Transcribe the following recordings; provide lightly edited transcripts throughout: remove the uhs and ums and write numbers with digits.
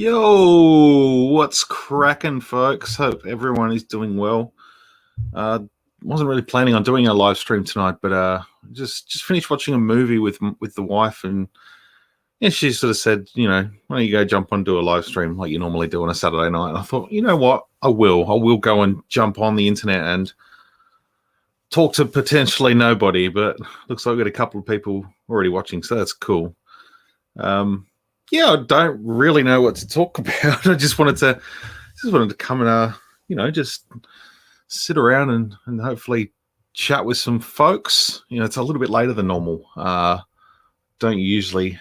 Yo, what's cracking, folks? Hope everyone is doing well. Uh, wasn't really planning on doing a live stream tonight, but just finished watching a movie with the wife, and yeah, she sort of said, why don't you go jump on do a live stream like you normally do on a Saturday night? And I thought, you know what, I will go and jump on the internet and talk to potentially nobody, but looks like we got a couple of people already watching, so that's cool. Yeah, I don't really know what to talk about. I just wanted to come and just sit around and hopefully chat with some folks. It's a little bit later than normal. Don't usually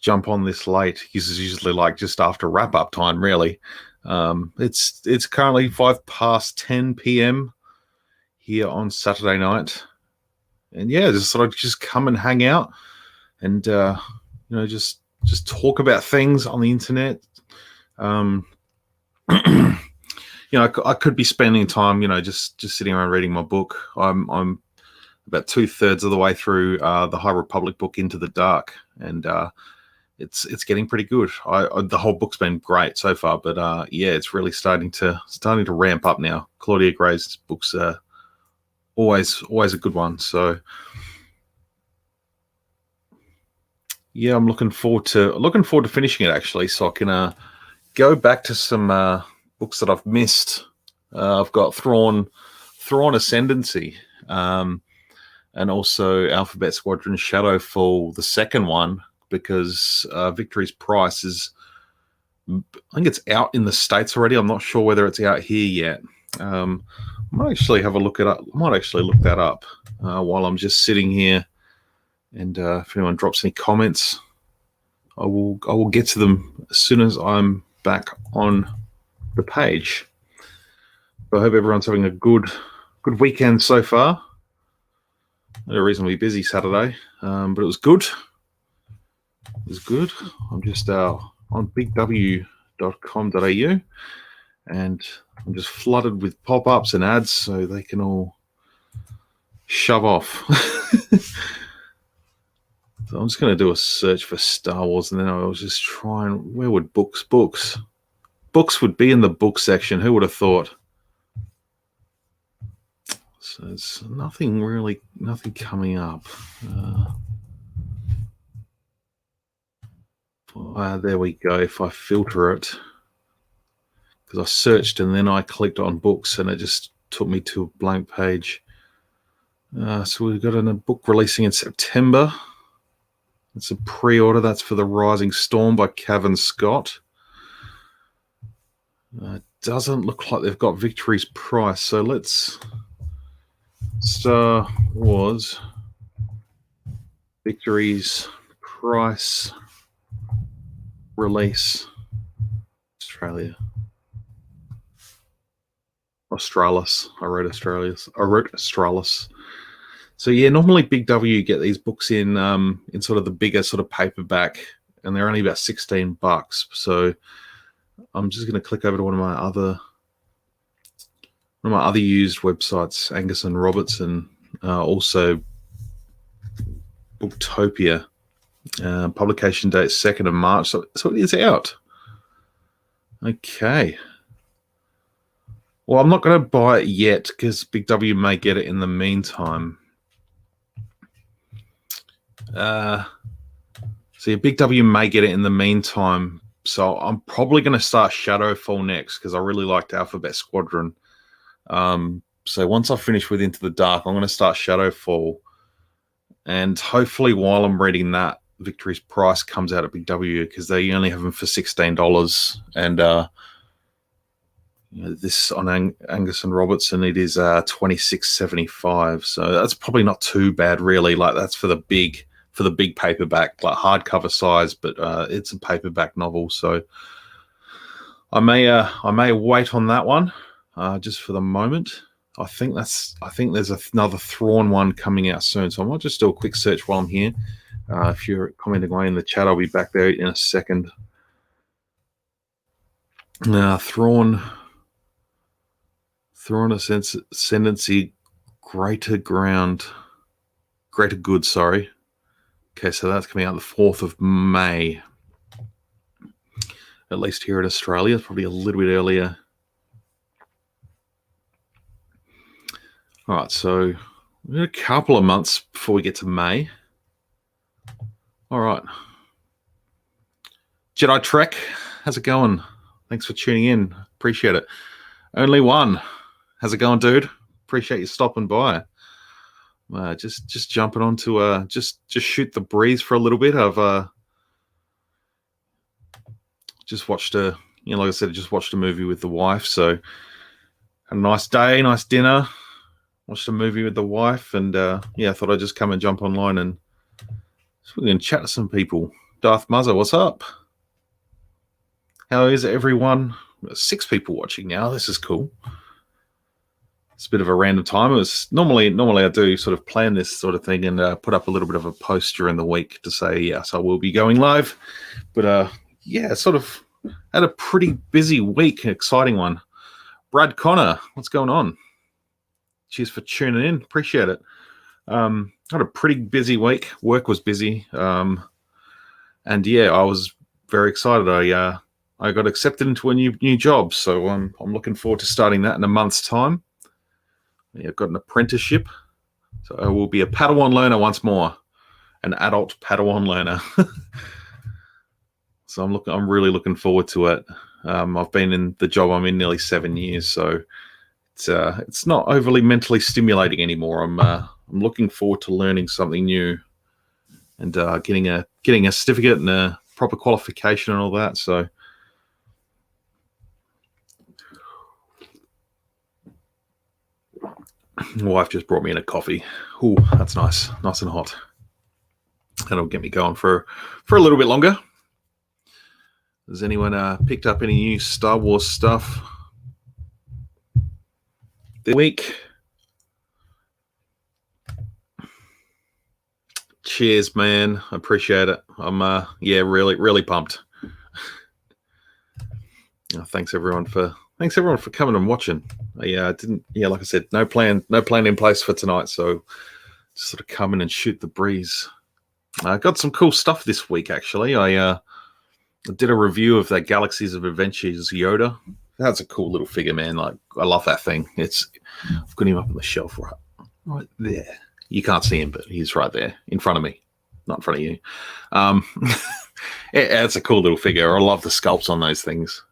jump on this late. It's usually like just after wrap up time, really. It's currently 10 p.m. here on Saturday night, and yeah, just thought I'd just come and hang out and just talk about things on the internet. I could be spending time, just sitting around reading my book. I'm about 2/3 of the way through the High Republic book, Into the Dark, and it's getting pretty good. The whole book's been great so far, but yeah, it's really starting to ramp up now. Claudia Gray's books are always a good one. So yeah, I'm looking forward to finishing it, actually, so I can go back to some books that I've missed. I've got Thrawn Ascendancy, and also Alphabet Squadron Shadowfall, the second one, because Victory's Price is, I think it's out in the States already. I'm not sure whether it's out here yet. I might actually have a look at it. I might actually look that up while I'm just sitting here. And if anyone drops any comments, I will get to them as soon as I'm back on the page. But I hope everyone's having a good weekend so far. Had a reasonably busy Saturday, but it was good. I'm just on bigw.com.au, and I'm just flooded with pop-ups and ads, so they can all shove off. So I'm just going to do a search for Star Wars, and then I was just trying, where would books would be in the book section. Who would have thought? So there's nothing coming up. There we go. If I filter it, because I searched and then I clicked on books and it just took me to a blank page. So we've got a book releasing in September. It's a pre-order. That's for The Rising Storm by Cavan Scott. Doesn't look like they've got Victory's Price. So let's Star Wars Victory's Price release Australis. I wrote Australis. So yeah, normally Big W get these books in sort of the bigger sort of paperback, and they're only about $16. So I'm just going to click over to one of my other used websites, Angus and Robertson, also Booktopia. Publication date 2nd of March, so it is out. Okay. Well, I'm not going to buy it yet because Big W may get it in the meantime. So yeah, Big W may get it in the meantime. So I'm probably going to start Shadowfall next because I really liked Alphabet Squadron. So once I finish with Into the Dark, I'm going to start Shadowfall. And hopefully while I'm reading that, Victory's Price comes out at Big W, because they only have them for $16. And this on Angus and Robertson, it is $26.75. So that's probably not too bad, really. Like, that's for the big paperback, like hardcover size, but it's a paperback novel. So I may wait on that one just for the moment. I think there's another Thrawn one coming out soon, so I might just do a quick search while I'm here. If you're commenting away in the chat, I'll be back there in a second. Thrawn Ascendancy, Greater Good, sorry. Okay, so that's coming out the 4th of May. at least here in Australia. Probably a little bit earlier. All right, so we've got a couple of months before we get to May. All right. Jedi Trek, how's it going? Thanks for tuning in. Appreciate it. Only one. How's it going, dude? Appreciate you stopping by. Just jumping on to just shoot the breeze for a little bit. I've just watched like I said, just watched a movie with the wife. So had a nice day, nice dinner. Watched a movie with the wife, and I thought I'd just come and jump online and we're going to chat to some people. Darth Muzzer, what's up? How is everyone? 6 people watching now. This is cool. It's a bit of a random time. It was normally I do sort of plan this sort of thing and put up a little bit of a post during the week to say yes, I will be going live. But sort of had a pretty busy week, an exciting one. Brad Connor, what's going on? Cheers for tuning in. Appreciate it. Had a pretty busy week. Work was busy. And I was very excited. I got accepted into a new job, so I'm looking forward to starting that in a month's time. I've got an apprenticeship, so I will be a Padawan learner once more, an adult Padawan learner. So I'm really looking forward to it. I've been in the job I'm in nearly 7 years, so it's not overly mentally stimulating anymore. I'm looking forward to learning something new and getting a certificate and a proper qualification and all that. So. My wife just brought me in a coffee. Ooh, that's nice and hot. That'll get me going for a little bit longer. Has anyone picked up any new Star Wars stuff this week? Cheers, man. I appreciate it. I'm really pumped. Thanks everyone for coming and watching. Like I said, no plan in place for tonight, so just sort of come in and shoot the breeze. I got some cool stuff this week, actually. I did a review of that Galaxies of Adventures Yoda. That's a cool little figure, man. Like, I love that thing. I've got him up on the shelf right there. You can't see him, but he's right there in front of me, not in front of you. It's a cool little figure. I love the sculpts on those things.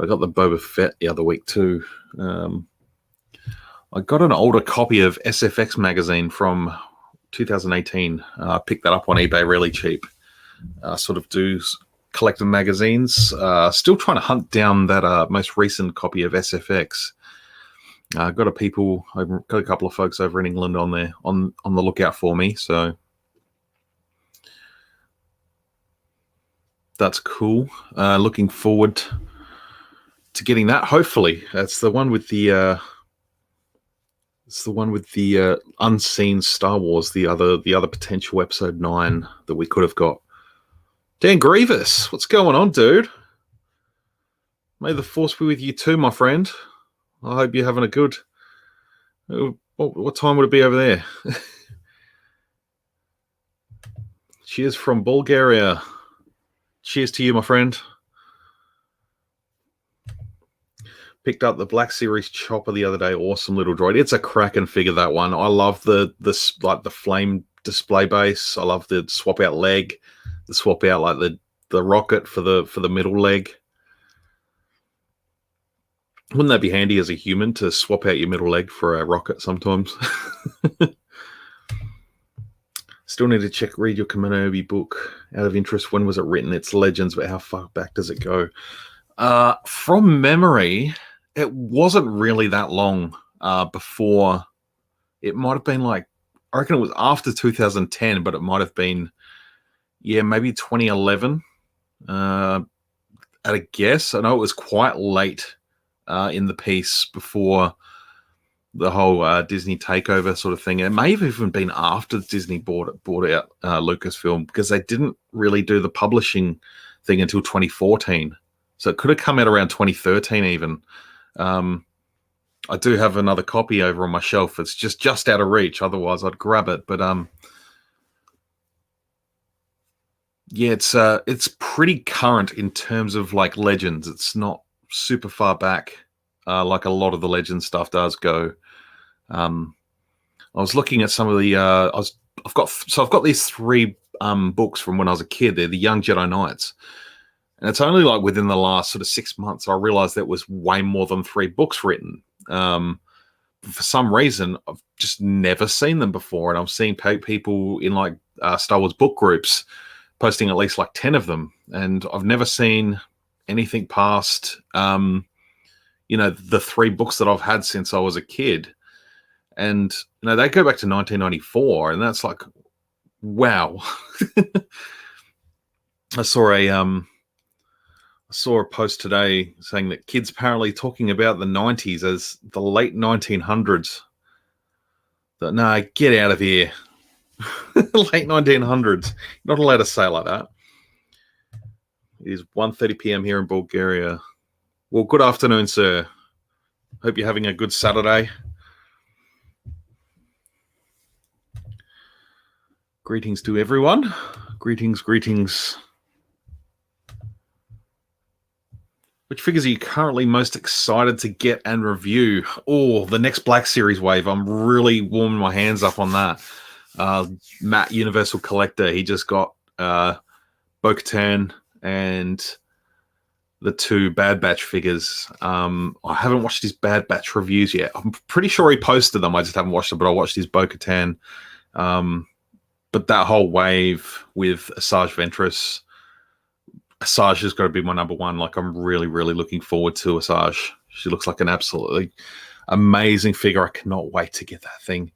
I got the Boba Fett the other week too. I got an older copy of SFX magazine from 2018. I picked that up on eBay really cheap. Sort of do collecting magazines. Still trying to hunt down that most recent copy of SFX. I've got a couple of folks over in England on there on the lookout for me. So that's cool. Looking forward to getting that. Hopefully, that's the one with the unseen Star Wars. The other potential episode 9 that we could have got. Dan Grievous, what's going on, dude? May the force be with you too, my friend. I hope you're having a good. What time would it be over there? Cheers from Bulgaria. Cheers to you, my friend. Picked up the Black Series Chopper the other day. Awesome little droid. It's a cracking figure, that one. I love the flame display base. I love the swap out leg, the swap out like the rocket for the middle leg. Wouldn't that be handy as a human to swap out your middle leg for a rocket sometimes? Still need to read your Kenobi book. Out of interest, when was it written? It's legends, but how far back does it go? From memory, it wasn't really that long before. It might have been I reckon it was after 2010, but it might have been, maybe 2011 at a guess. I know it was quite late in the piece before the whole Disney takeover sort of thing. It may have even been after Disney bought out Lucasfilm, because they didn't really do the publishing thing until 2014. So it could have come out around 2013 even. I do have another copy over on my shelf. It's just out of reach. Otherwise, I'd grab it. But Yeah, it's pretty current in terms of like legends. It's not super far back, like a lot of the legend stuff does go. Um, I was looking at some of the. I've got these three books from when I was a kid. They're the Young Jedi Knights, and it's only like within the last sort of 6 months I realized there was way more than three books written. For some reason, I've just never seen them before, and I'm seeing people in like Star Wars book groups posting at least like 10 of them, and I've never seen anything past the three books that I've had since I was a kid. And they go back to 1994, and that's like, wow. I saw a post today saying that kids apparently talking about the 90s as the late 1900s. That, no, get out of here. Late 1900s. You're not allowed to say it like that. It is 1:30 p.m. here in Bulgaria. Well, good afternoon, sir. Hope you're having a good Saturday. Greetings to everyone. Greetings. Which figures are you currently most excited to get and review? Oh, the next Black Series wave. I'm really warming my hands up on that. Matt, Universal Collector, he just got Bo-Katan and the two Bad Batch figures. I haven't watched his Bad Batch reviews yet. I'm pretty sure he posted them. I just haven't watched them, but I watched his Bo-Katan. But that whole wave with Asajj Ventress, Asajj has got to be my number one. Like, I'm really, really looking forward to Asajj. She looks like an absolutely amazing figure. I cannot wait to get that thing.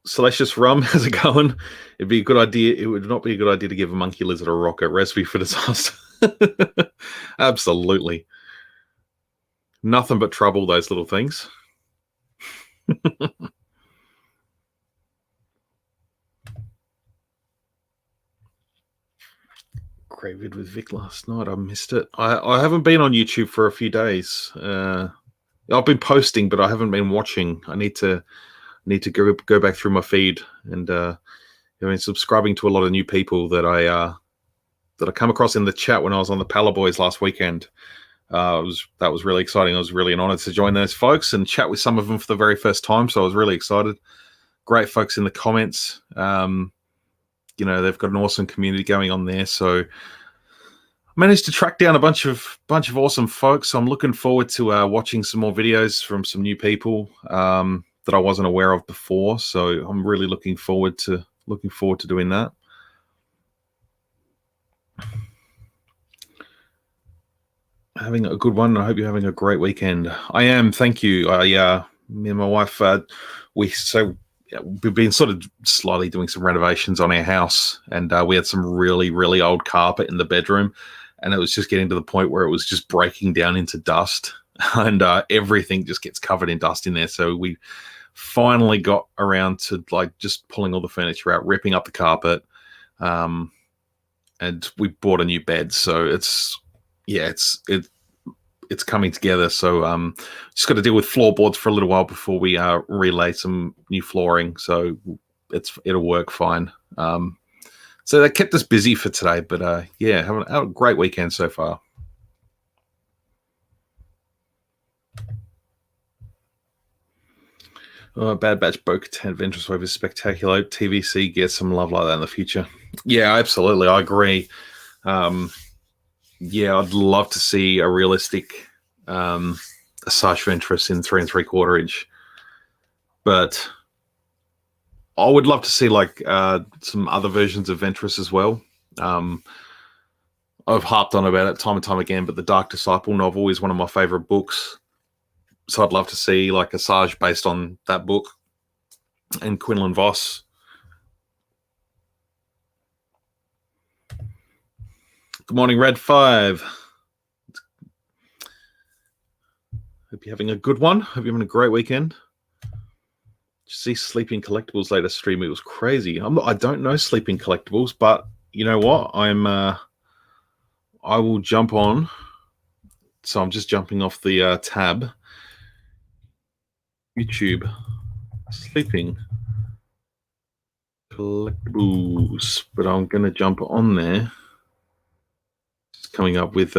Salacious Rum, how's it going? It'd be a good idea. It would not be a good idea to give a monkey lizard a rocket recipe for disaster. Absolutely. Nothing but trouble, those little things. Graveyard with Vic last night. I missed it. I haven't been on YouTube for a few days. I've been posting, but I haven't been watching. I need to go back through my feed, and I've been subscribing to a lot of new people that I come across in the chat when I was on the Pala Boys last weekend. That was really exciting. I was really an honor to join those folks and chat with some of them for the very first time. So I was really excited. Great folks in the comments. They've got an awesome community going on there. So I managed to track down a bunch of awesome folks. So I'm looking forward to watching some more videos from some new people that I wasn't aware of before. So I'm really looking forward to doing that. Having a good one. I hope you're having a great weekend. I am. Thank you. Me and my wife, we've been sort of slightly doing some renovations on our house, and we had some really, really old carpet in the bedroom, and it was just getting to the point where it was just breaking down into dust, and everything just gets covered in dust in there. So we finally got around to like just pulling all the furniture out, ripping up the carpet, and we bought a new bed. So it's coming together. So just got to deal with floorboards for a little while before we relay some new flooring. So it'll work fine. So that kept us busy for today. But having a great weekend so far. Bad Batch Bo-Katan Ventress Wave is spectacular. TVC gets some love like that in the future. Yeah, absolutely. I agree. I'd love to see a realistic Asajj Ventress in 3 3/4 inch, but I would love to see like some other versions of Ventress as well. I've harped on about it time and time again, but the Dark Disciple novel is one of my favorite books, so I'd love to see like Asajj based on that book, and Quinlan Voss. Good morning, Red 5. Hope you're having a good one. Hope you're having a great weekend. See Sleeping Collectibles later stream. It was crazy. I don't know Sleeping Collectibles, but you know what? I will jump on. So I'm just jumping off the tab. YouTube. Sleeping. Collectibles. But I'm going to jump on there. It's coming up with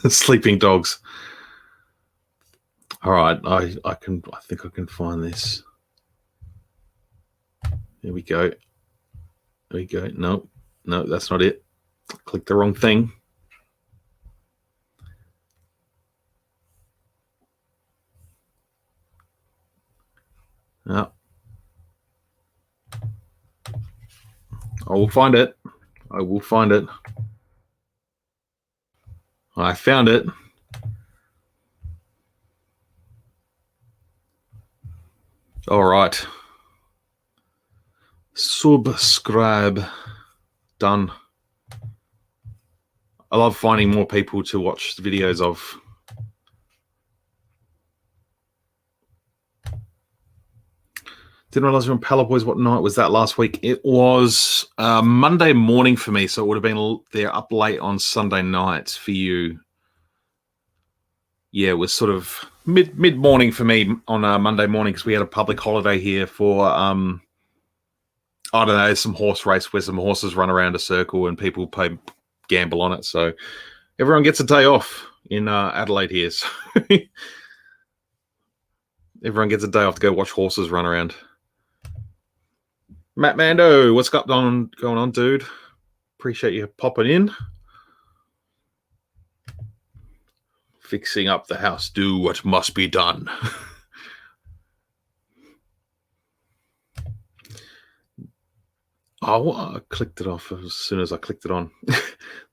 sleeping dogs. All right, I think I can find this. There we go. There we go. No, that's not it. Click the wrong thing. No. I will find it. I will find it. I found it. All right. Subscribe. Done. I love finding more people to watch the videos of. Didn't realize we were on Pala Boys. What night was that last week? It was Monday morning for me, so it would have been there up late on Sunday night for you. Yeah, it was sort of mid morning for me on Monday morning because we had a public holiday here for I don't know, some horse race where some horses run around a circle and people gamble on it. So everyone gets a day off in Adelaide here. So everyone gets a day off to go watch horses run around. Matt Mando, what's going on, dude? Appreciate you popping in. Fixing up the house. Do what must be done. Oh, I clicked it off as soon as I clicked it on.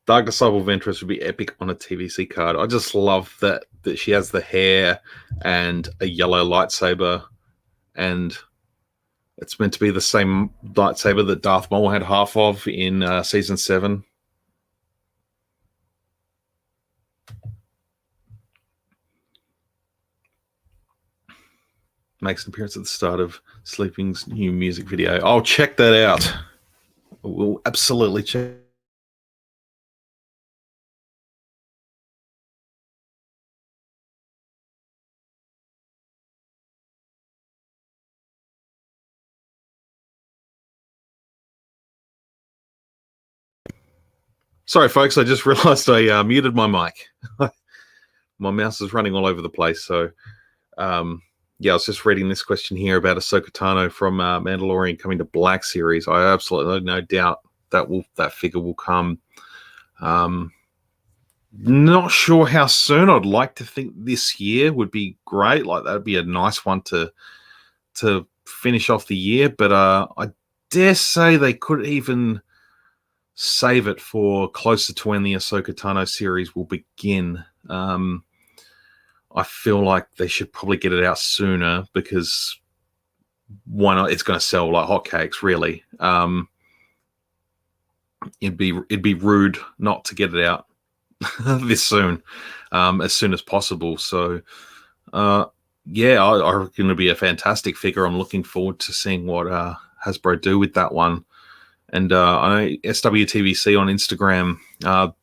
Dark Disciple Ventress would be epic on a TVC card. I just love that she has the hair and a yellow lightsaber, and it's meant to be the same lightsaber that Darth Maul had half of in Season 7. Makes an appearance at the start of Sleeping's new music video. I'll check that out. We'll absolutely check. Sorry, folks. I just realized I muted my mic. My mouse is running all over the place. So, yeah, I was just reading this question here about Ahsoka Tano from Mandalorian coming to Black series. I absolutely no doubt that figure will come. Not sure how soon. I'd like to think this year would be great. Like that'd be a nice one to finish off the year. But I dare say they could even save it for closer to when the Ahsoka Tano series will begin. I feel like they should probably get it out sooner because why not? It's going to sell like hotcakes, really. It'd be rude not to get it out this soon, as soon as possible. So, yeah, I reckon it'll be a fantastic figure. I'm looking forward to seeing what Hasbro do with that one. And I know SWTVC on Instagram,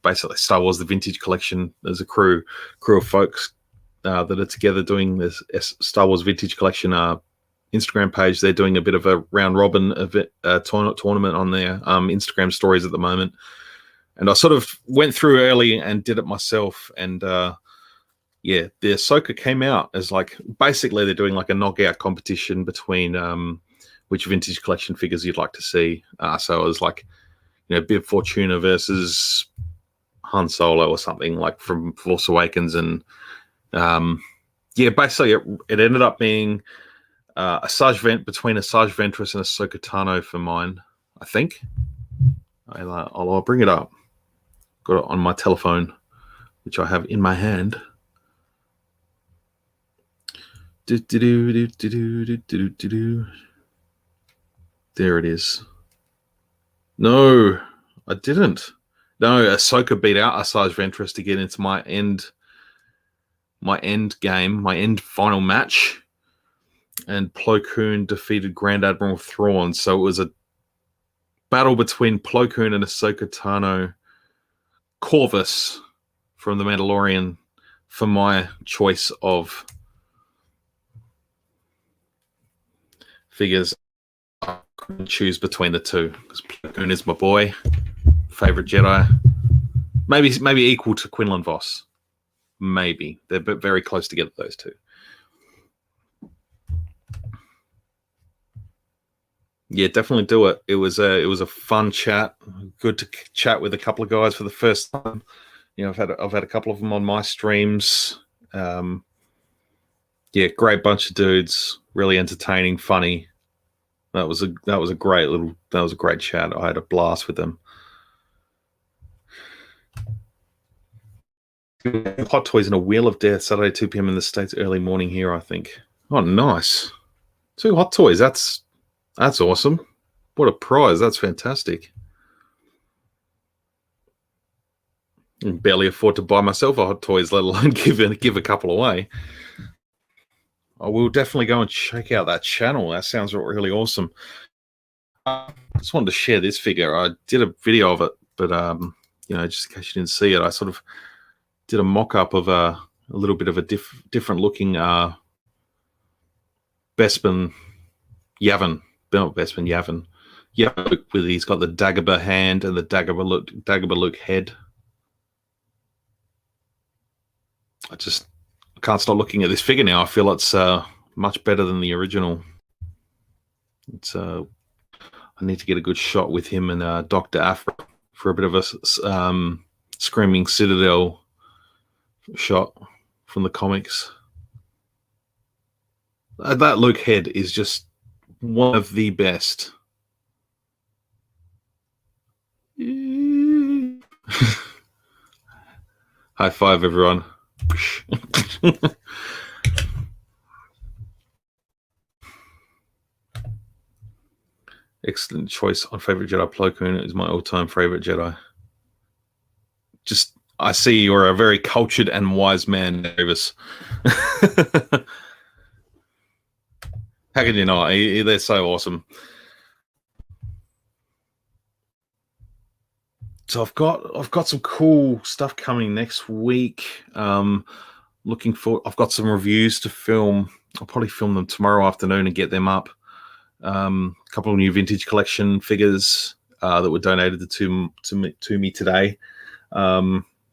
basically Star Wars The Vintage Collection. There's a crew of folks that are together doing this Star Wars Vintage Collection Instagram page. They're doing a bit of a round robin event, tournament on their Instagram stories at the moment. And I sort of went through early and did it myself. And yeah, the Ahsoka came out as like, basically they're doing like a knockout competition between which vintage collection figures you'd like to see. So it was like, Bib Fortuna versus Han Solo or something like from Force Awakens. And yeah, basically it ended up being between Asajj Ventress and Ahsoka Tano for mine, I think. I'll bring it up. Got it on my telephone, which I have in my hand. There it is. No, I didn't. No, Ahsoka beat out Asajj Ventress to get into my end game, my end final match. And Plo Koon defeated Grand Admiral Thrawn. So it was a battle between Plo Koon and Ahsoka Tano. Corvus from The Mandalorian for my choice of figures. I couldn't choose between the two because Plo Koon is my boy, favorite Jedi. Maybe equal to Quinlan Vos. Maybe they're very close together, those two. Yeah, definitely do it. It was a fun chat. Good to chat with a couple of guys for the first time. You know, I've had a couple of them on my streams. Yeah, great bunch of dudes. Really entertaining, funny. That was a great chat. I had a blast with them. Hot Toys and a Wheel of Death, Saturday 2 p.m. in the States, early morning here, I think. Oh, nice. 2 Hot Toys. That's awesome. What a prize. That's fantastic. I can barely afford to buy myself a Hot Toys, let alone give a couple away. I will definitely go and check out that channel. That sounds really awesome. I just wanted to share this figure. I did a video of it, but just in case you didn't see it, I sort of did a mock-up of a little bit of a different looking Bespin Yavin. Not Bespin, Yavin. Yeah, he's got the Dagobah hand and the Dagobah Luke head. I can't stop looking at this figure now. I feel it's much better than the original. It's I need to get a good shot with him and Dr. Aphra for a bit of a Screaming Citadel shot from the comics. That Luke head is just one of the best. High five, everyone. Excellent choice on favorite Jedi. Plo Koon is my all-time favorite Jedi. I see you're a very cultured and wise man, Davis. How can you not? They're so awesome. So I've got some cool stuff coming next week. Looking for. I've got some reviews to film. I'll probably film them tomorrow afternoon and get them up. A couple of new vintage collection figures that were donated to me today.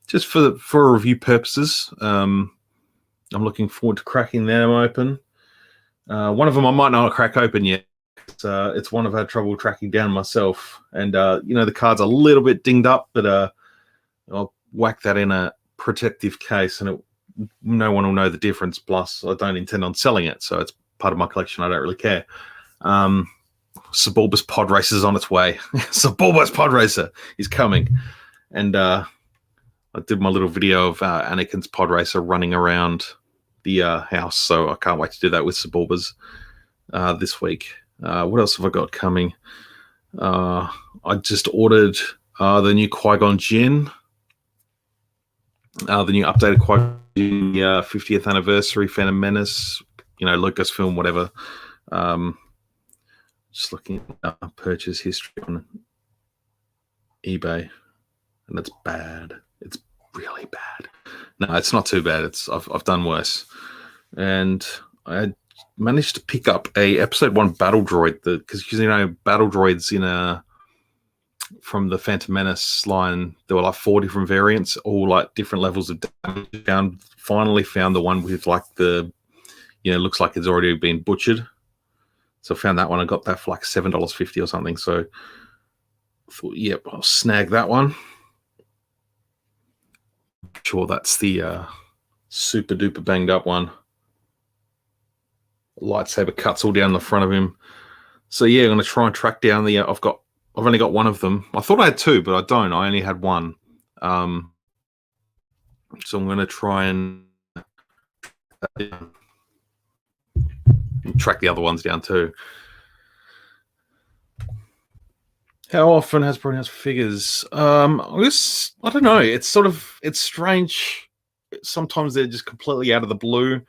Just for review purposes. I'm looking forward to cracking them open. One of them I might not crack open yet. It's one I've had trouble tracking down myself, and the card's a little bit dinged up, but I'll whack that in a protective case, and no one will know the difference. Plus, I don't intend on selling it, so it's part of my collection. I don't really care. Sebulba's Pod Racer is on its way. Sebulba's Pod Racer is coming, and I did my little video of Anakin's Pod Racer running around the house, so I can't wait to do that with Sebulba's this week. What else have I got coming? I just ordered the new Qui-Gon Jinn, the new updated Qui-Gon Jinn, 50th anniversary Phantom Menace, Lucasfilm, whatever. Just looking at purchase history on eBay, and it's bad. It's really bad. No, it's not too bad. I've done worse, and I managed to pick up a episode 1 battle droid because battle droids from the Phantom Menace line, there were like 4 different variants, all like different levels of damage. Finally found the one with like the looks like it's already been butchered. So I found that one. I got that for like $7.50 or something. So I thought, yep, I'll snag that one. I'm sure that's the super duper banged up one. Lightsaber cuts all down the front of him. So yeah, I'm going to try and track down the. I've only got one of them. I thought I had 2, but I don't. I only had one. So I'm going to try and track the other ones down too. How often has Brownhouse figures? I don't know. It's strange. Sometimes they're just completely out of the blue.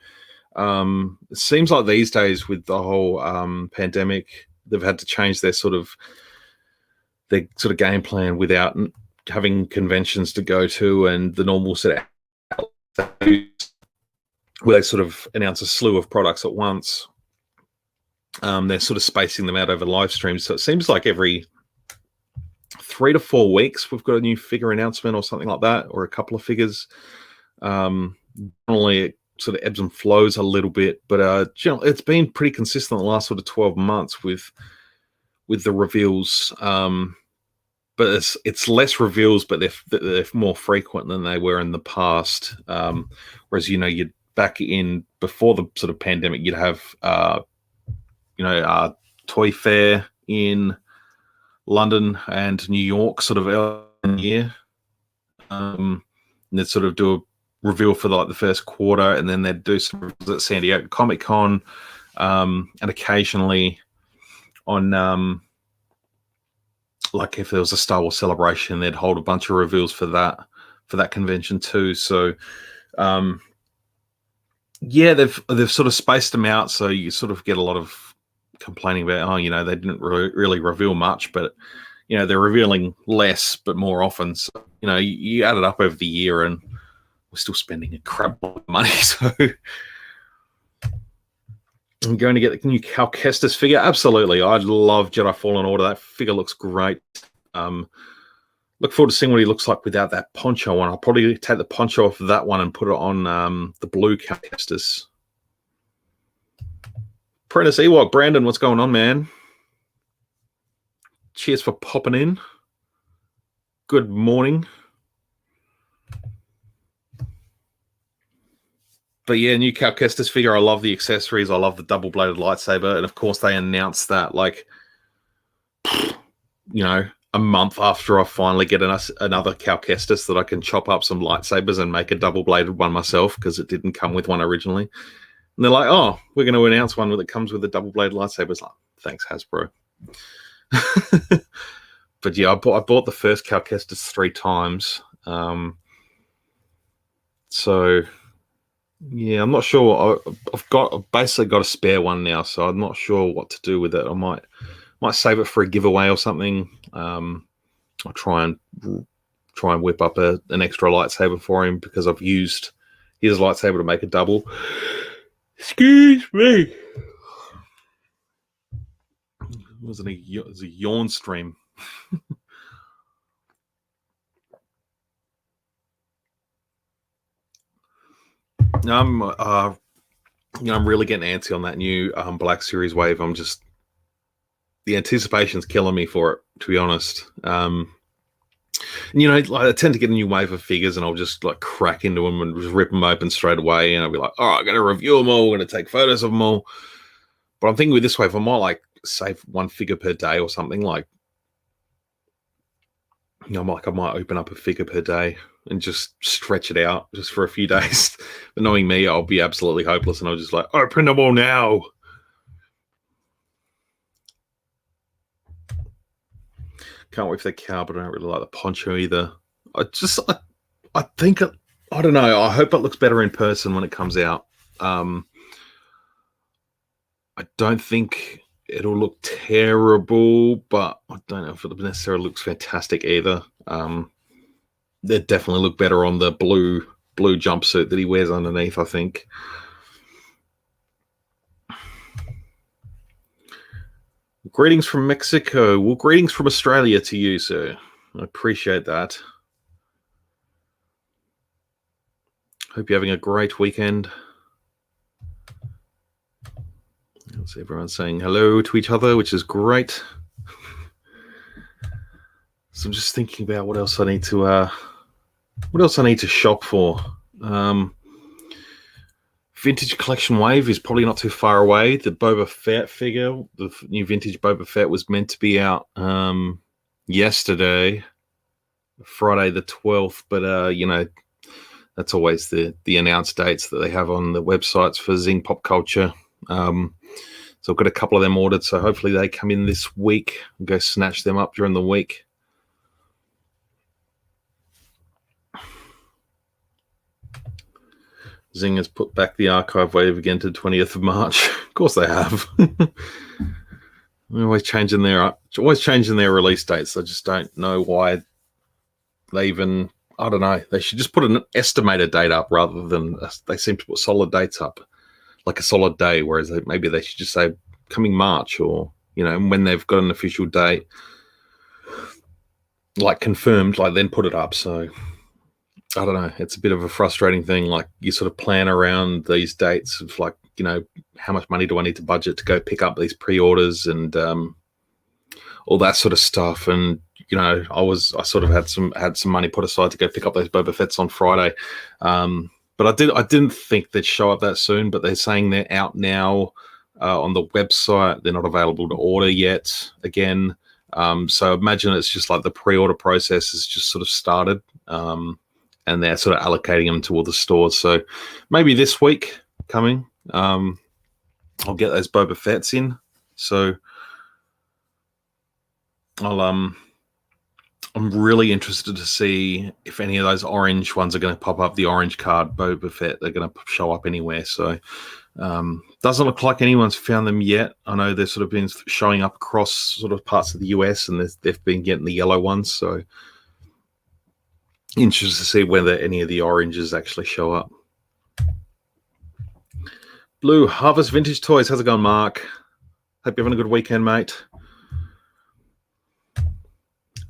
It seems like these days with the whole pandemic, they've had to change their sort of game plan without having conventions to go to and the normal set of where they sort of announce a slew of products at once. They're sort of spacing them out over live streams. So it seems like every 3 to 4 weeks we've got a new figure announcement or something like that, or a couple of figures. Normally it sort of ebbs and flows a little bit, but it's been pretty consistent the last sort of 12 months with the reveals. But it's less reveals, but they're more frequent than they were in the past. Whereas you'd back in before the sort of pandemic, you'd have Toy Fair in London and New York sort of early in the year. And they'd sort of do a reveal for the first quarter, and then they'd do some reveals at San Diego Comic Con, and occasionally on like if there was a Star Wars celebration, they'd hold a bunch of reveals for that convention too. So they've sort of spaced them out, so you sort of get a lot of complaining about, they didn't really reveal much, but they're revealing less but more often. So you add it up over the year, and we're still spending a crap lot of money. So I'm going to get the new Cal Kestis figure. Absolutely, I love Jedi Fallen Order. That figure looks great. Look forward to seeing what he looks like without that poncho on. I'll probably take the poncho off of that one and put it on the blue Cal Kestis. Apprentice Ewok, Brandon, what's going on, man? Cheers for popping in. Good morning. But yeah, new Cal Kestis figure. I love the accessories. I love the double-bladed lightsaber. And of course, they announced that a month after I finally get another Cal Kestis that I can chop up some lightsabers and make a double-bladed one myself, because it didn't come with one originally. And they're like, oh, we're going to announce one that comes with a double-bladed lightsaber. It's like, thanks, Hasbro. But yeah, I bought the first Cal Kestis 3 times. So yeah, I'm not sure. I've basically got a spare one now, so I'm not sure what to do with it. I might save it for a giveaway or something. I'll try and whip up an extra lightsaber for him, because I've used his lightsaber to make a double. Excuse me. It was a yawn stream. I'm really getting antsy on that new Black Series wave. The anticipation's killing me for it, to be honest. I tend to get a new wave of figures, and I'll just crack into them and just rip them open straight away. And I'll be like, all right, I'm going to review them all. I'm going to take photos of them all. But I'm thinking with this wave, I might save one figure per day or something. I might open up a figure per day and just stretch it out just for a few days. But knowing me, I'll be absolutely hopeless, and I'll just open them all now. Can't wait for the cow, but I don't really like the poncho either. I think I don't know. I hope it looks better in person when it comes out. I don't think it'll look terrible, but I don't know if it necessarily looks fantastic either. They definitely look better on the blue jumpsuit that he wears underneath, I think. Greetings from Mexico. Well, greetings from Australia to you, sir. I appreciate that. Hope you're having a great weekend. See everyone saying hello to each other, which is great. So I'm just thinking about what else I need to shop for. Vintage Collection Wave is probably not too far away. The Boba Fett figure, the new vintage Boba Fett, was meant to be out yesterday, Friday the 12th, but that's always the announced dates that they have on the websites for Zing Pop Culture. So I've got a couple of them ordered, so hopefully they come in this week. I'll go snatch them up during the week. Zing has put back the archive wave again to 20th of March. Of course they have. They're always changing their release dates. I just don't know why they even, I don't know. They should just put an estimated date up rather than, they seem to put solid dates up, like a solid day, whereas maybe they should just say coming March, or when they've got an official date like confirmed, like then put it up. So I don't know. It's a bit of a frustrating thing. Like you sort of plan around these dates of like, how much money do I need to budget to go pick up these pre-orders and all that sort of stuff. And I sort of had some money put aside to go pick up those Boba Fett's on Friday. But I didn't think they'd show up that soon. But they're saying they're out now on the website. They're not available to order yet. Again. So imagine it's just like the pre-order process has just sort of started, and they're sort of allocating them to all the stores. So maybe this week coming, I'll get those Boba Fett's in. So I'm really interested to see if any of those orange ones are going to pop up. The orange card Boba Fett, they're going to show up anywhere. So doesn't look like anyone's found them yet. I know they've sort of been showing up across sort of parts of the US, and they've been getting the yellow ones. So interested to see whether any of the oranges actually show up. Blue Harvest Vintage Toys, how's it going, Mark? Hope you're having a good weekend, mate.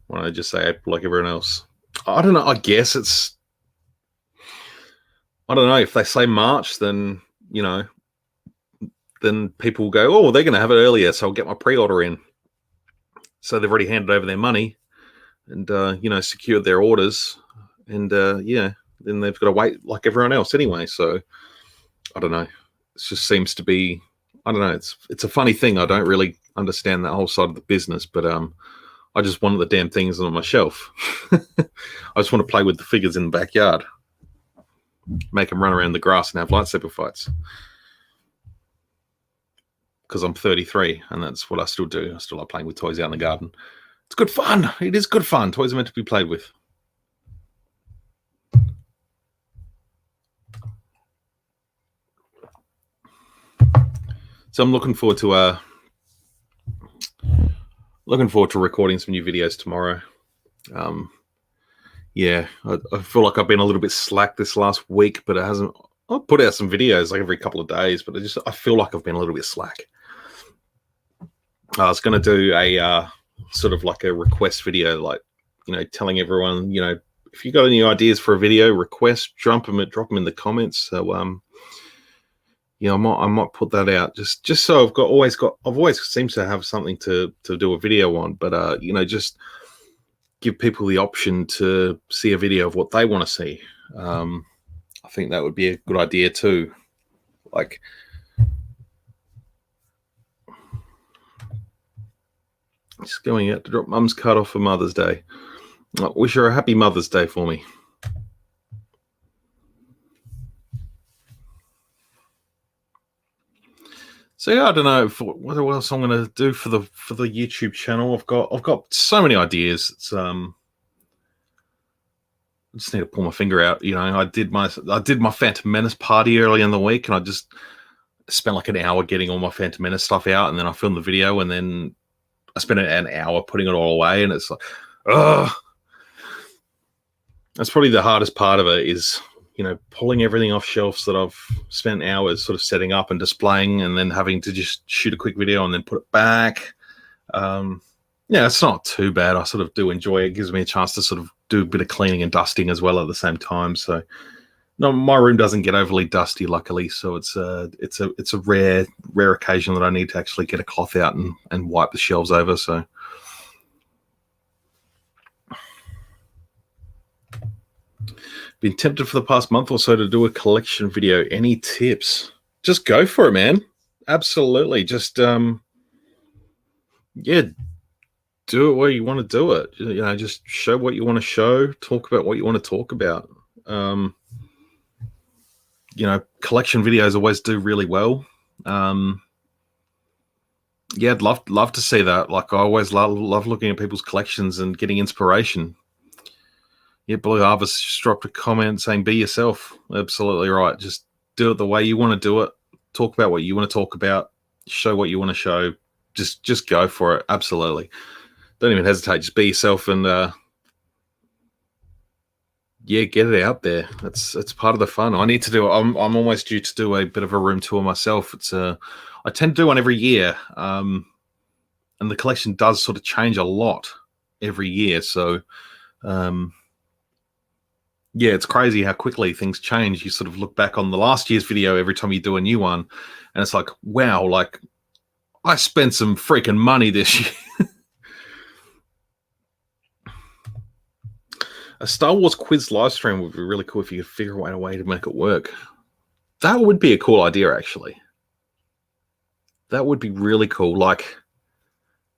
Why don't I just say April like everyone else? I don't know. I guess it's... I don't know. If they say March, then, then people will go, oh, they're going to have it earlier, so I'll get my pre-order in. So they've already handed over their money and, secured their orders. And, then they've got to wait like everyone else anyway. So I don't know. It just seems to be... I don't know. It's a funny thing. I don't really understand that whole side of the business, but... I just wanted the damn things on my shelf. I just want to play with the figures in the backyard. Make them run around the grass and have lightsaber fights. Because I'm 33, and that's what I still do. I still like playing with toys out in the garden. It's good fun. It is good fun. Toys are meant to be played with. So I'm looking forward to... Looking forward to recording some new videos tomorrow. I feel like I've been a little bit slack this last week, but it hasn't. I'll put out some videos like every couple of days, but I feel like I've been a little bit slack. I was going to do a sort of like a request video, like telling everyone, if you got any ideas for a video, request, drop them in the comments. So I might put that out just so I've always seems to have something to do a video on, but just give people the option to see a video of what they want to see. I think that would be a good idea too. Like, just going out to drop Mum's card off for Mother's Day. I wish her a happy Mother's Day for me. So yeah, I don't know what else I'm going to do for the YouTube channel. I've got so many ideas. It's I just need to pull my finger out. I did my Phantom Menace party early in the week, and I just spent like an hour getting all my Phantom Menace stuff out, and then I filmed the video, and then I spent an hour putting it all away, and it's like, ugh. That's probably the hardest part of it is, pulling everything off shelves that I've spent hours sort of setting up and displaying, and then having to just shoot a quick video and then put it back. It's not too bad. I sort of do enjoy it. It gives me a chance to sort of do a bit of cleaning and dusting as well at the same time. So no, my room doesn't get overly dusty, luckily. So it's a rare occasion that I need to actually get a cloth out and wipe the shelves over. So been tempted for the past month or so to do a collection video. Any tips? Just go for it, man. Absolutely. Just do it where you want to do it. Just show what you want to show, talk about what you want to talk about. Collection videos always do really well. I'd love to see that. Like, I always love looking at people's collections and getting inspiration. Yeah, Blue Harvest just dropped a comment saying, be yourself. Absolutely right. Just do it the way you want to do it. Talk about what you want to talk about. Show what you want to show. Just go for it. Absolutely. Don't even hesitate. Just be yourself and Yeah, get it out there. It's part of the fun. I need to do. I'm almost due to do a bit of a room tour myself. I tend to do one every year, and the collection does sort of change a lot every year. So, um, yeah, it's crazy how quickly things change. You sort of look back on the last year's video every time you do a new one, and it's like, wow, like I spent some freaking money this year. A Star Wars quiz live stream would be really cool if you could figure out a way to make it work. That would be a cool idea, actually. That would be really cool, like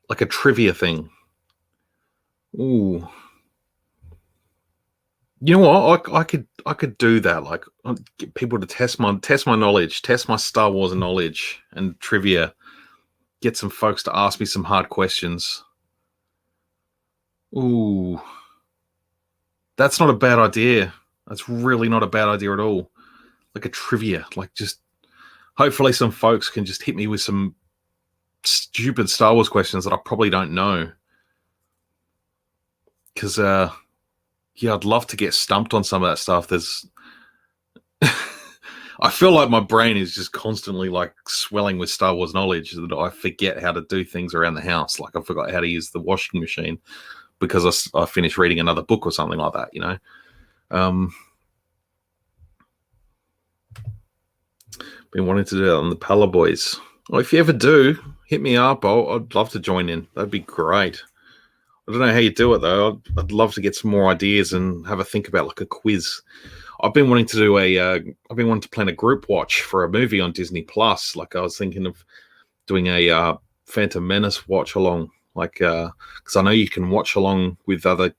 a trivia thing. Ooh, you know what? I could do that. Like get people to test my knowledge, test my Star Wars knowledge and trivia. Get some folks to ask me some hard questions. Ooh, that's not a bad idea. That's really not a bad idea at all. Like a trivia, like just hopefully some folks can just hit me with some stupid Star Wars questions that I probably don't know. Because yeah, I'd love to get stumped on some of that stuff. I feel like my brain is just constantly like swelling with Star Wars knowledge that I forget how to do things around the house. Like I forgot how to use the washing machine because I finished reading another book or something like that, you know? Been wanting to do that on the Pala Boys. Well, if you ever do, hit me up. I'd love to join in. That'd be great. I don't know how you do it though. I'd love to get some more ideas and have a think about like a quiz. I've been wanting to do I've been wanting to plan a group watch for a movie on Disney Plus. Like I was thinking of doing a Phantom Menace watch along, like because I know you can watch along with other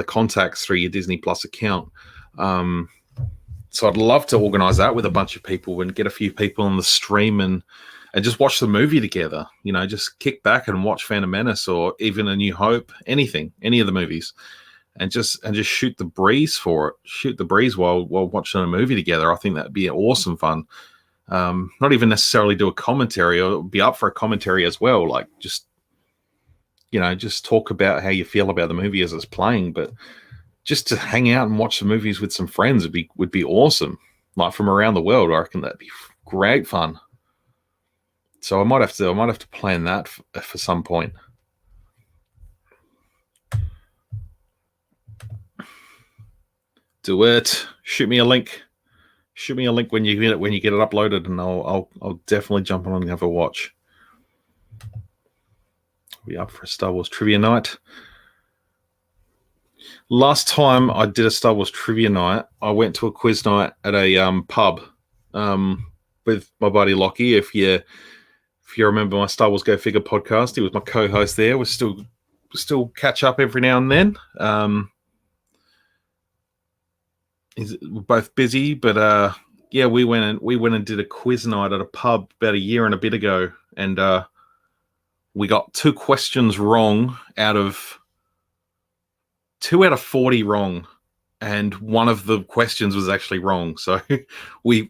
contacts through your Disney Plus account. So I'd love to organize that with a bunch of people and get a few people on the stream and just watch the movie together. You know, just kick back and watch Phantom Menace or even A New Hope, any of the movies, and just shoot the breeze for it. Shoot the breeze while watching a movie together. I think that'd be awesome fun. Not even necessarily do a commentary, or be up for a commentary as well. Like just talk about how you feel about the movie as it's playing, but just to hang out and watch the movies with some friends would be awesome. Like from around the world, I reckon that'd be great fun. So I might have to plan that for some point. Do it. Shoot me a link. Shoot me a link when you get it uploaded, and I'll definitely jump on and have a watch. I'll be up for a Star Wars trivia night. Last time I did a Star Wars trivia night, I went to a quiz night at a pub with my buddy Lockie. If you remember my Star Wars Go Figure podcast, he was my co-host there. We still catch up every now and then. We're both busy, but yeah, we went and did a quiz night at a pub about a year and a bit ago, and we got 2 questions wrong out of 2 out of 40 wrong, and one of the questions was actually wrong. So we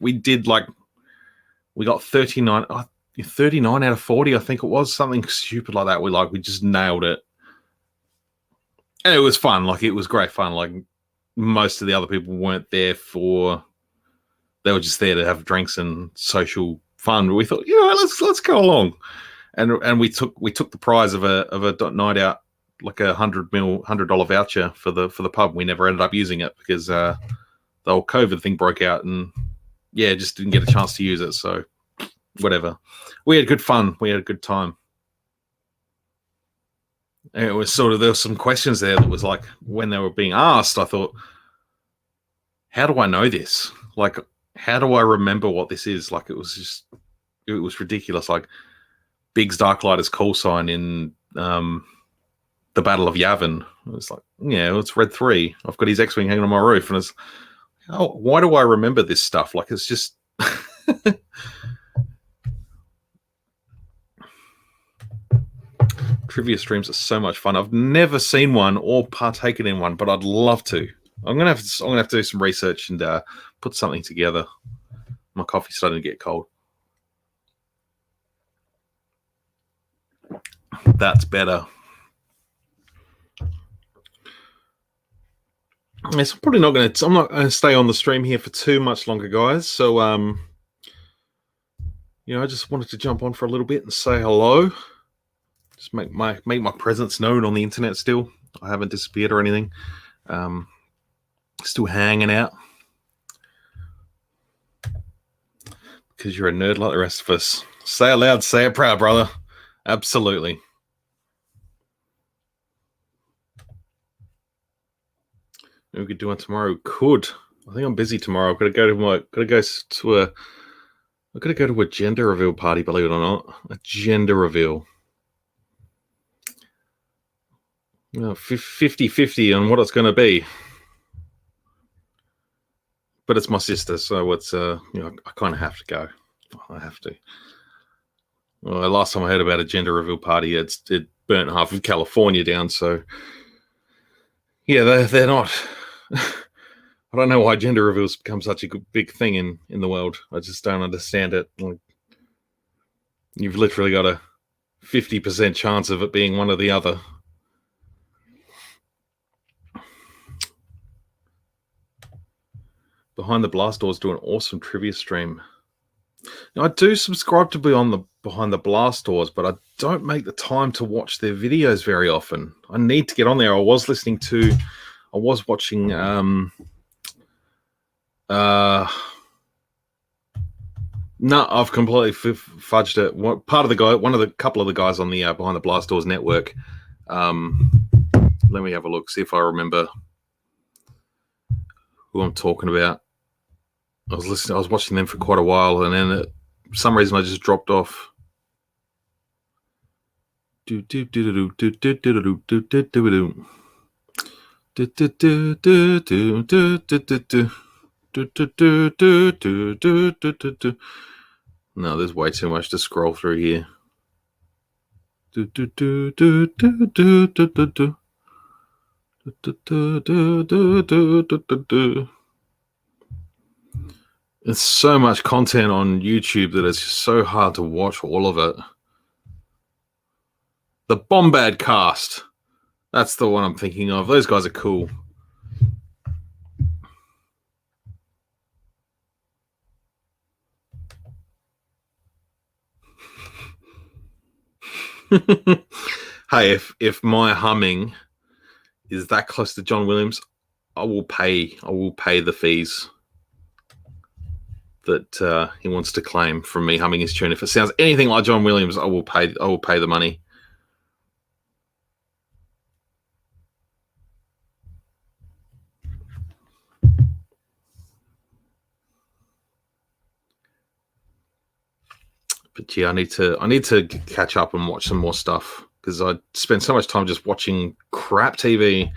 got 39 out of 40, I think it was, something stupid like that. We just nailed it, and it was fun. Like it was great fun. Like most of the other people weren't there they were just there to have drinks and social fun. But we thought, let's go along, and we took the prize of a night out, like $100 voucher for the pub. We never ended up using it because the whole COVID thing broke out, and yeah, just didn't get a chance to use it. So whatever. We had good fun. We had a good time. And it was sort of, there were some questions there that was like, when they were being asked, I thought, how do I know this? Like, how do I remember what this is? Like, it was ridiculous. Like Biggs Darklighter's call sign in the Battle of Yavin. It was like, yeah, it's Red 3. I've got his X-Wing hanging on my roof. And it's, why do I remember this stuff? Like, it's just... Trivia streams are so much fun. I've never seen one or partaken in one, but I'd love to. I'm gonna have to do some research and put something together. My coffee's starting to get cold. That's better. Yes, I'm probably not going to. I'm not going to stay on the stream here for too much longer, guys. So, I just wanted to jump on for a little bit and say hello. Just make my presence known on the internet. Still, I haven't disappeared or anything. Still hanging out because you're a nerd like the rest of us. Say it loud, say it proud, brother. Absolutely. We could do one tomorrow. Could. I think I'm busy tomorrow. I've got to go to a gender reveal party, believe it or not. A gender reveal. 50-50 on what it's going to be. But it's my sister, so it's I kind of have to go. I have to. Well, last time I heard about a gender reveal party, it burnt half of California down. So yeah, they're not. I don't know why gender reveals become such a big thing in the world. I just don't understand it. Like, you've literally got a 50% chance of it being one or the other. Behind the Blast Doors do an awesome trivia stream. Now, I do subscribe to be on the Behind the Blast Doors, but I don't make the time to watch their videos very often. I need to get on there. I was watching no, I've completely fudged it. Couple of the guys on the Behind the Blast Doors network. Let me have a look, see if I remember who I'm talking about. I was watching them for quite a while, and then for some reason I just dropped off. No, there's way too much to scroll through here. There's so much content on YouTube that it's just so hard to watch all of it. The Bombad cast. That's the one I'm thinking of. Those guys are cool. Hey, if my humming is that close to John Williams, I will pay the fees that he wants to claim from me humming his tune. If it sounds anything like John Williams, I will pay the money. But yeah, I need to catch up and watch some more stuff, because I spend so much time just watching crap TV.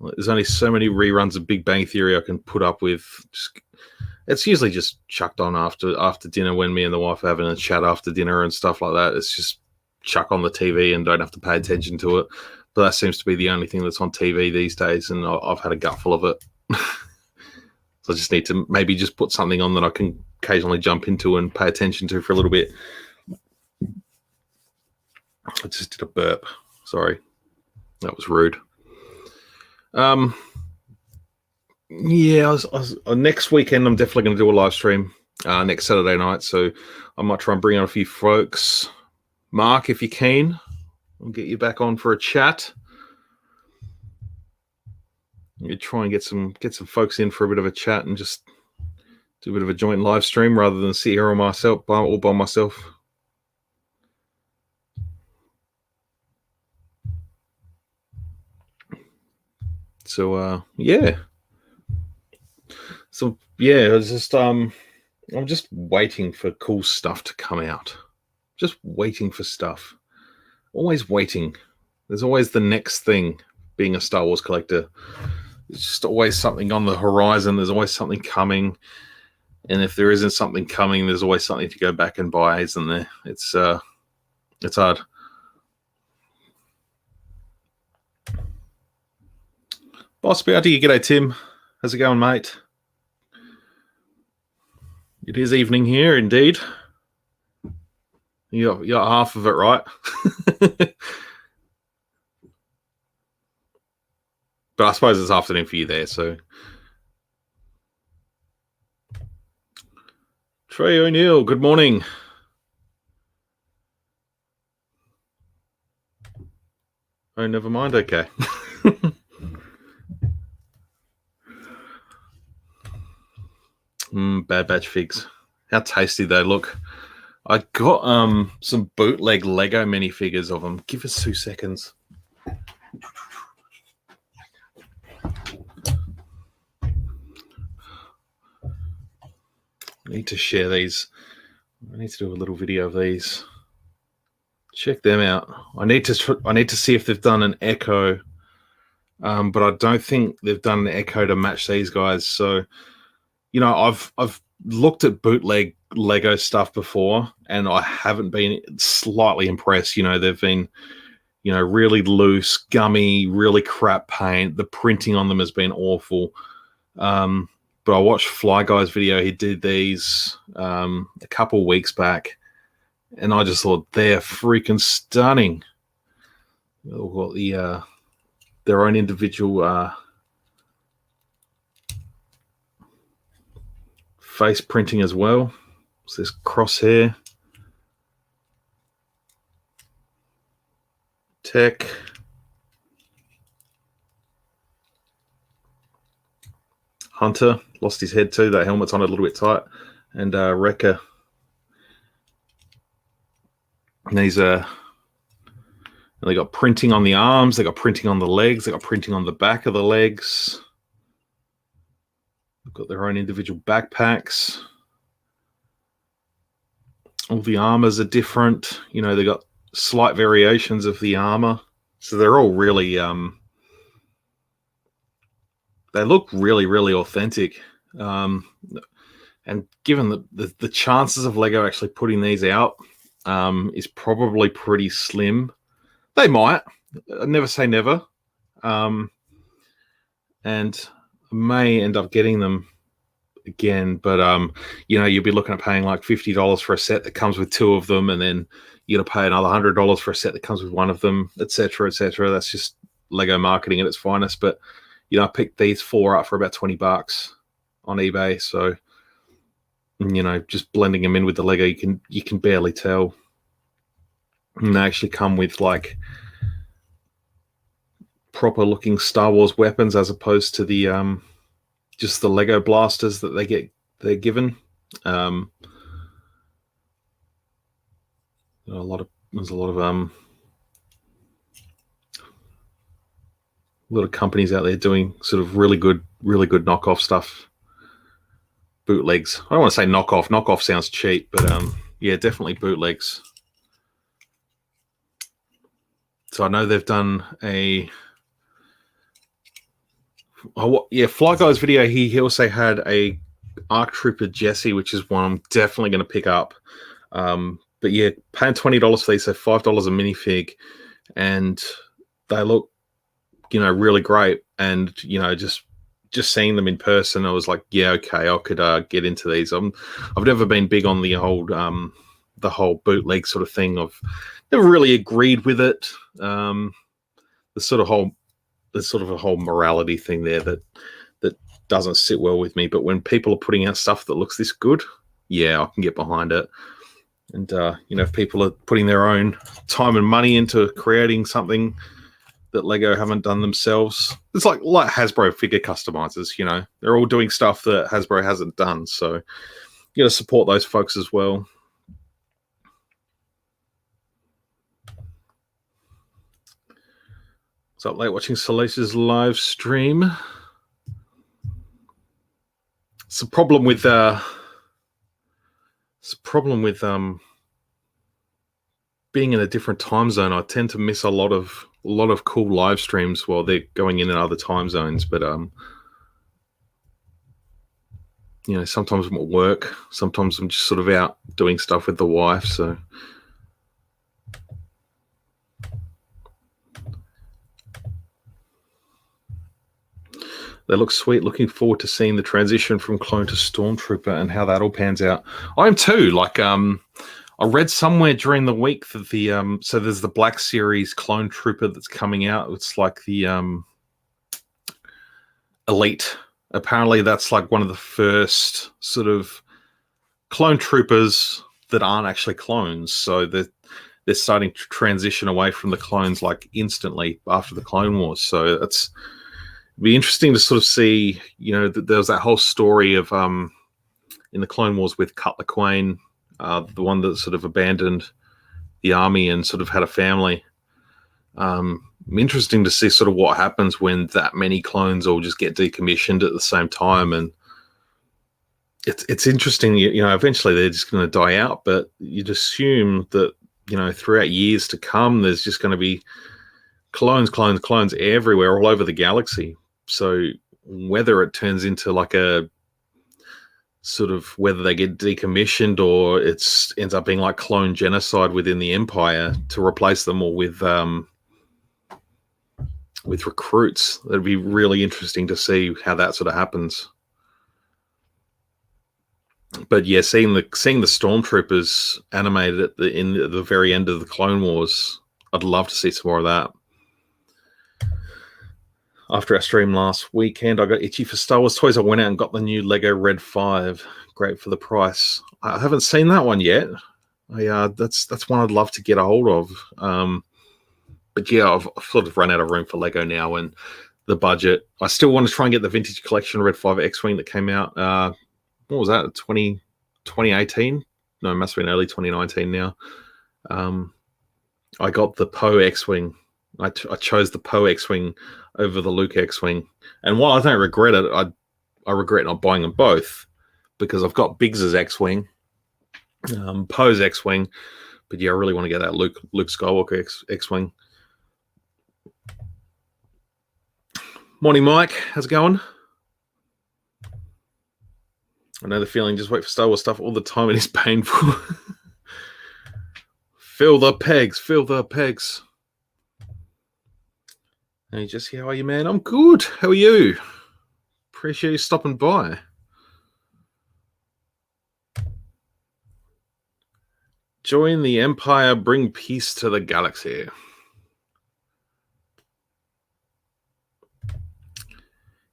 There's only so many reruns of Big Bang Theory I can put up with. It's usually just chucked on after dinner when me and the wife are having a chat after dinner and stuff like that. It's just chuck on the TV and don't have to pay attention to it. But that seems to be the only thing that's on TV these days, and I've had a gutful of it. So I just need to maybe just put something on that I can occasionally jump into and pay attention to for a little bit. I just did a burp. Sorry. That was rude. Yeah, next weekend I'm definitely going to do a live stream next Saturday night, so I might try and bring on a few folks. Mark, if you're keen, I'll get you back on for a chat. You try and get some folks in for a bit of a chat and just do a bit of a joint live stream rather than sit here all by myself. So yeah. So yeah, it's just I'm just waiting for cool stuff to come out. Just waiting for stuff. Always waiting. There's always the next thing. Being a Star Wars collector, there's just always something on the horizon. There's always something coming. And if there isn't something coming, there's always something to go back and buy, isn't there? It's hard. Boss Bounty, g'day Tim. How's it going, mate? It is evening here, indeed. You got half of it right. But I suppose it's afternoon for you there, so. Trey O'Neill, good morning. Oh, never mind. Okay. Bad Batch figs. How tasty they look. I got some bootleg Lego minifigures of them. Give us 2 seconds. I need to share these. I need to do a little video of these. Check them out. I need to see if they've done an echo, but I don't think they've done an echo to match these guys. So, I've looked at bootleg Lego stuff before, and I haven't been slightly impressed. They've been, really loose, gummy, really crap paint. The printing on them has been awful. But I watched Fly Guy's video. He did these a couple weeks back, and I just thought they're freaking stunning. They've got their own individual face printing as well. So this crosshair, tech, Hunter lost his head too. That helmet's on a little bit tight, and Wrecker. And these they got printing on the arms, they got printing on the legs, they got printing on the back of the legs. They've got their own individual backpacks. All the armors are different. They got slight variations of the armor. So they're all really they look really, really authentic. And given the chances of Lego actually putting these out is probably pretty slim. They might. I never say never. And I may end up getting them again, but you'll be looking at paying like $50 for a set that comes with 2 of them, and then you got to pay another $100 for a set that comes with 1 of them, etc., etc. That's just Lego marketing at its finest. But I picked these 4 up for about $20 on eBay. So just blending them in with the Lego, you can barely tell. And they actually come with like proper looking Star Wars weapons, as opposed to the just the Lego blasters that they're given. There's a lot of companies out there doing sort of really good knockoff stuff. Bootlegs. I don't want to say knockoff. Knockoff sounds cheap, but yeah, definitely bootlegs. So I know they've done Fly Guy's video. He also had a Arc Trooper Jesse, which is one I'm definitely going to pick up. But yeah, paying $20 for these, so $5 a minifig, and they look, really great. And just seeing them in person, I was like, yeah, okay, I could get into these. I've never been big on the whole bootleg sort of thing. I've never really agreed with it. There's sort of a whole morality thing there that doesn't sit well with me. But when people are putting out stuff that looks this good, yeah, I can get behind it. And if people are putting their own time and money into creating something that Lego haven't done themselves, it's like Hasbro figure customizers. They're all doing stuff that Hasbro hasn't done. So you got to support those folks as well. What's up, late watching Solace's live stream? It's a problem with being in a different time zone. I tend to miss a lot of cool live streams while they're going in other time zones. But sometimes I'm at work, sometimes I'm just sort of out doing stuff with the wife. So they look sweet. Looking forward to seeing the transition from clone to Stormtrooper and how that all pans out. I am too. I read somewhere during the week that so there's the Black Series Clone Trooper that's coming out. It's like the elite. Apparently, that's like one of the first sort of clone troopers that aren't actually clones. So they're starting to transition away from the clones like instantly after the Clone Wars. So it'd be interesting to sort of see, there was that whole story of in the Clone Wars with Cutler Quane, the one that sort of abandoned the army and sort of had a family. Interesting to see sort of what happens when that many clones all just get decommissioned at the same time. And it's interesting, eventually they're just going to die out, but you'd assume that, throughout years to come, there's just going to be clones everywhere, all over the galaxy. So whether it turns into like a sort of, whether they get decommissioned or ends up being like clone genocide within the Empire to replace them all with recruits, that'd be really interesting to see how that sort of happens. But yeah, seeing the stormtroopers animated at the very end of the Clone Wars, I'd love to see some more of that. After our stream last weekend, I got itchy for Star Wars toys. I went out and got the new Lego Red 5. Great for the price. I haven't seen that one yet. That's one I'd love to get a hold of. But yeah, I've sort of run out of room for Lego now and the budget. I still want to try and get the Vintage Collection Red 5 X-Wing that came out. What was that? 2018? No, it must have been early 2019 now. I got the Poe X-Wing. I chose the Poe X-Wing over the Luke X-Wing. And while I don't regret it, I regret not buying them both because I've got Biggs's X-Wing, Poe's X-Wing, but yeah, I really want to get that Luke Skywalker X-Wing. Morning, Mike. How's it going? I know the feeling. Just wait for Star Wars stuff all the time. It is painful. Fill the pegs. Hey, Jesse, how are you, man? I'm good. How are you? Appreciate you stopping by. Join the Empire. Bring peace to the galaxy.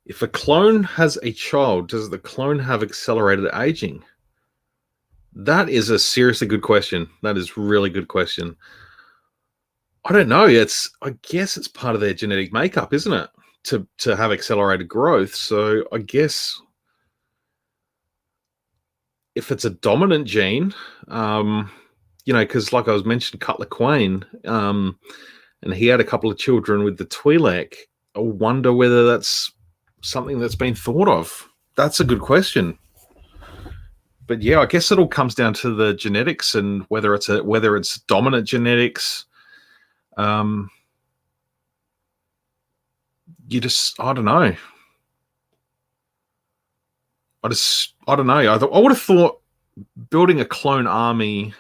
If a clone has a child, does the clone have accelerated aging? That is a seriously good question. That is a really good question. I don't know. I guess it's part of their genetic makeup, isn't it? To have accelerated growth. So I guess if it's a dominant gene, because like I was mentioning, Cutler Quane, and he had a couple of children with the Twi'lek. I wonder whether that's something that's been thought of. That's a good question. But yeah, I guess it all comes down to the genetics and whether it's dominant genetics. I don't know. I don't know. I would have thought building a clone army,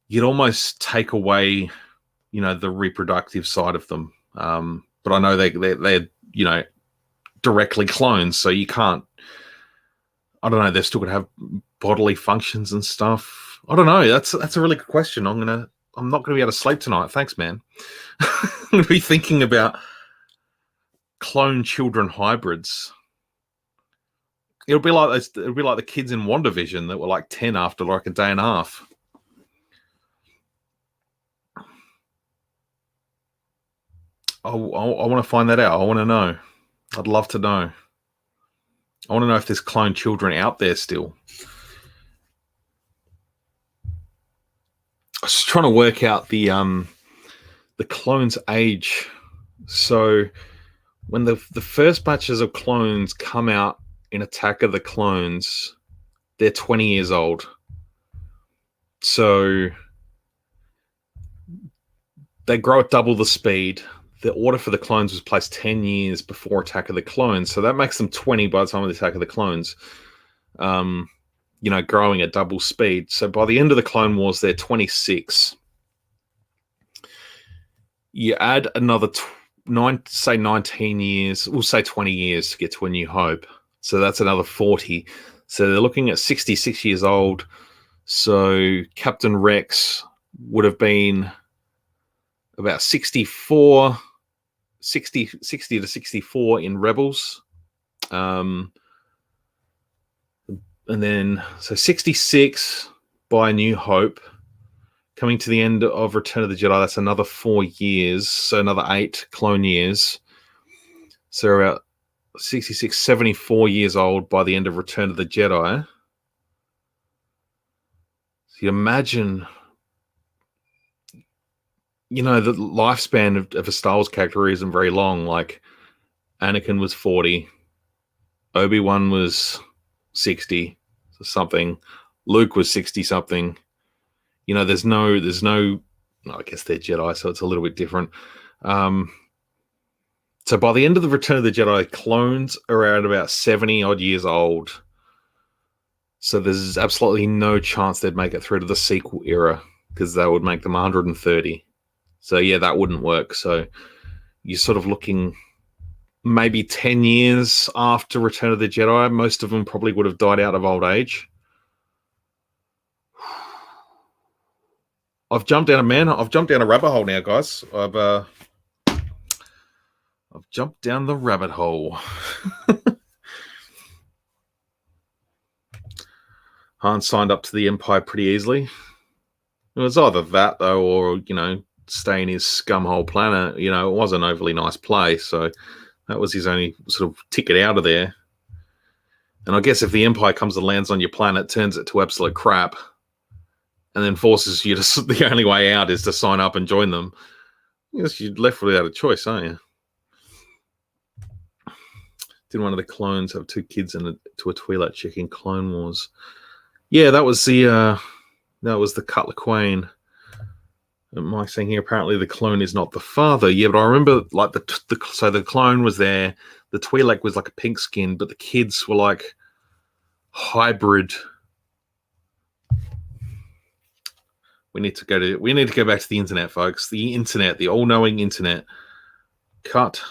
you'd almost take away, the reproductive side of them. But I know they're directly clones, so you can't. I don't know. They're still gonna have bodily functions and stuff. I don't know. That's a really good question. I'm not gonna be able to sleep tonight. Thanks, man. I'm gonna be thinking about clone children hybrids. It'll be like the kids in WandaVision that were like 10 after like a day and a half. I want to find that out. I want to know. I'd love to know. I want to know if there's clone children out there still. I was just trying to work out the clone's age. So when the first batches of clones come out in Attack of the Clones, they're 20 years old. So they grow at double the speed. The order for the clones was placed 10 years before Attack of the Clones. So that makes them 20 by the time of the Attack of the Clones, growing at double speed. So by the end of the Clone Wars, they're 26. You add another 19 years, we'll say 20 years to get to A New Hope. So that's another 40. So they're looking at 66 years old. So Captain Rex would have been about 64. 60 to 64 in Rebels. And then, so 66 by New Hope. Coming to the end of Return of the Jedi, that's another 4 years. So another 8 clone years. So about 66, 74 years old by the end of Return of the Jedi. So you imagine, the lifespan of a Star Wars character isn't very long. Like, Anakin was 40. Obi-Wan was 60 something. Luke was 60 something. There's no, I guess they're Jedi, so it's a little bit different. So by the end of the Return of the Jedi, clones are around about 70 odd years old. So there's absolutely no chance they'd make it through to the sequel era, because that would make them 130. So yeah, that wouldn't work. So you're sort of looking maybe 10 years after Return of the Jedi. Most of them probably would have died out of old age. I've jumped down a rabbit hole now, guys. I've jumped down the rabbit hole. Han signed up to the Empire pretty easily. It was either that, though, or, stay in his scumhole planet. It was an overly nice place, so that was his only sort of ticket out of there. And I guess if the Empire comes and lands on your planet, turns it to absolute crap, and then forces you to, the only way out is to sign up and join them, I guess you're left without a choice, aren't you? Did one of the clones have 2 kids to a Twi'lek chick in Clone Wars? Yeah, that was the Cutler Quain. Mike saying here, apparently the clone is not the father. Yeah, but I remember like so the clone was there. The Twi'lek was like a pink skin, but the kids were like hybrid. We need to go back to the internet, folks. The internet, the all-knowing internet. Cut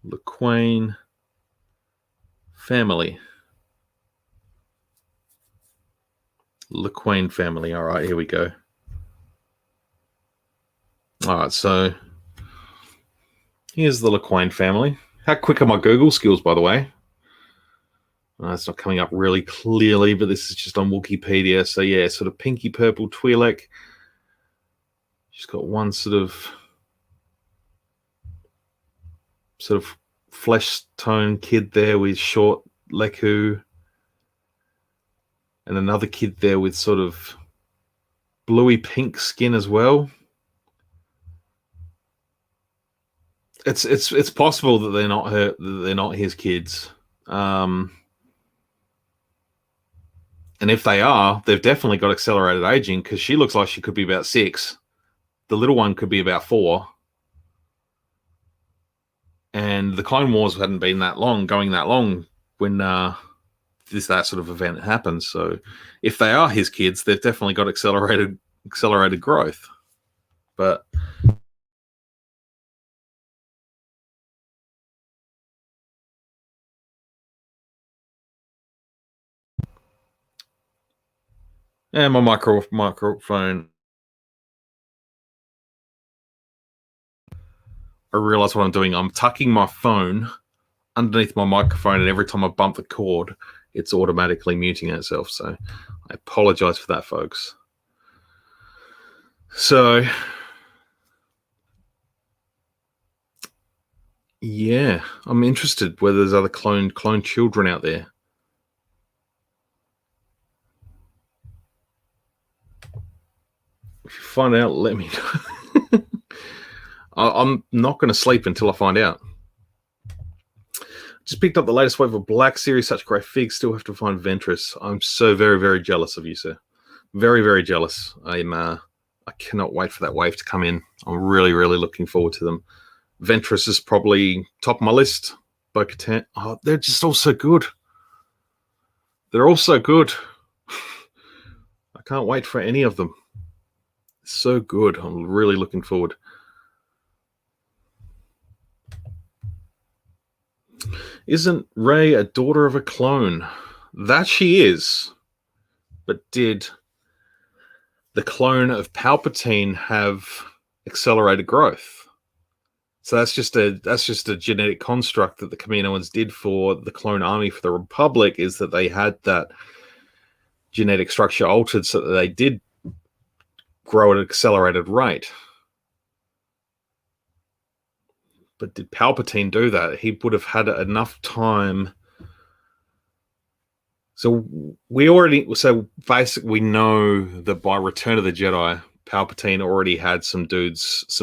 LeQuain family. LeQuain family. All right, here we go. All right, so here's the LeQuain family. How quick are my Google skills, by the way? It's not coming up really clearly, but this is just on Wikipedia. So yeah, sort of pinky purple Twi'lek. She's got one sort of flesh tone kid there with short Leku, and another kid there with sort of bluey pink skin as well. It's possible that they're not his kids. And if they are, they've definitely got accelerated aging, because she looks like she could be about 6. The little one could be about 4. And the Clone Wars hadn't been going that long when that sort of event happened. So if they are his kids, they've definitely got accelerated growth. But and my microphone. I realize what I'm doing. I'm tucking my phone underneath my microphone, and every time I bump the cord, it's automatically muting itself. So I apologize for that, folks. So yeah, I'm interested whether there's other clone children out there. If you find out, let me know. I'm not going to sleep until I find out. Just picked up the latest wave of Black Series. Such great figs. Still have to find Ventress. I'm so very, very jealous of you, sir. Very, very jealous. I cannot wait for that wave to come in. I'm really, really looking forward to them. Ventress is probably top of my list. Bo-Katan. Oh, they're just all so good. They're all so good. I can't wait for any of them. So good. I'm really looking forward. Isn't Rey a daughter of a clone? That she is. But did the clone of Palpatine have accelerated growth? So that's just a genetic construct that the Kaminoans did for the clone army for the Republic, is that they had that genetic structure altered so that they did grow at an accelerated rate. But did Palpatine do that? He would have had enough time. So basically we know that by Return of the Jedi, Palpatine already had some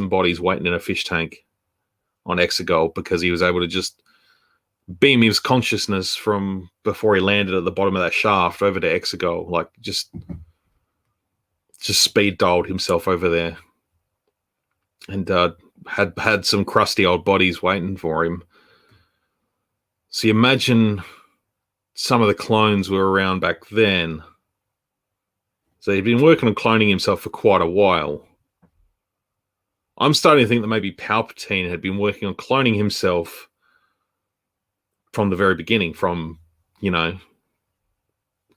bodies waiting in a fish tank on Exegol, because he was able to just beam his consciousness from before he landed at the bottom of that shaft over to Exegol, like just speed dialed himself over there, and had some crusty old bodies waiting for him. So you imagine some of the clones were around back then. So he'd been working on cloning himself for quite a while. I'm starting to think that maybe Palpatine had been working on cloning himself from the very beginning, from,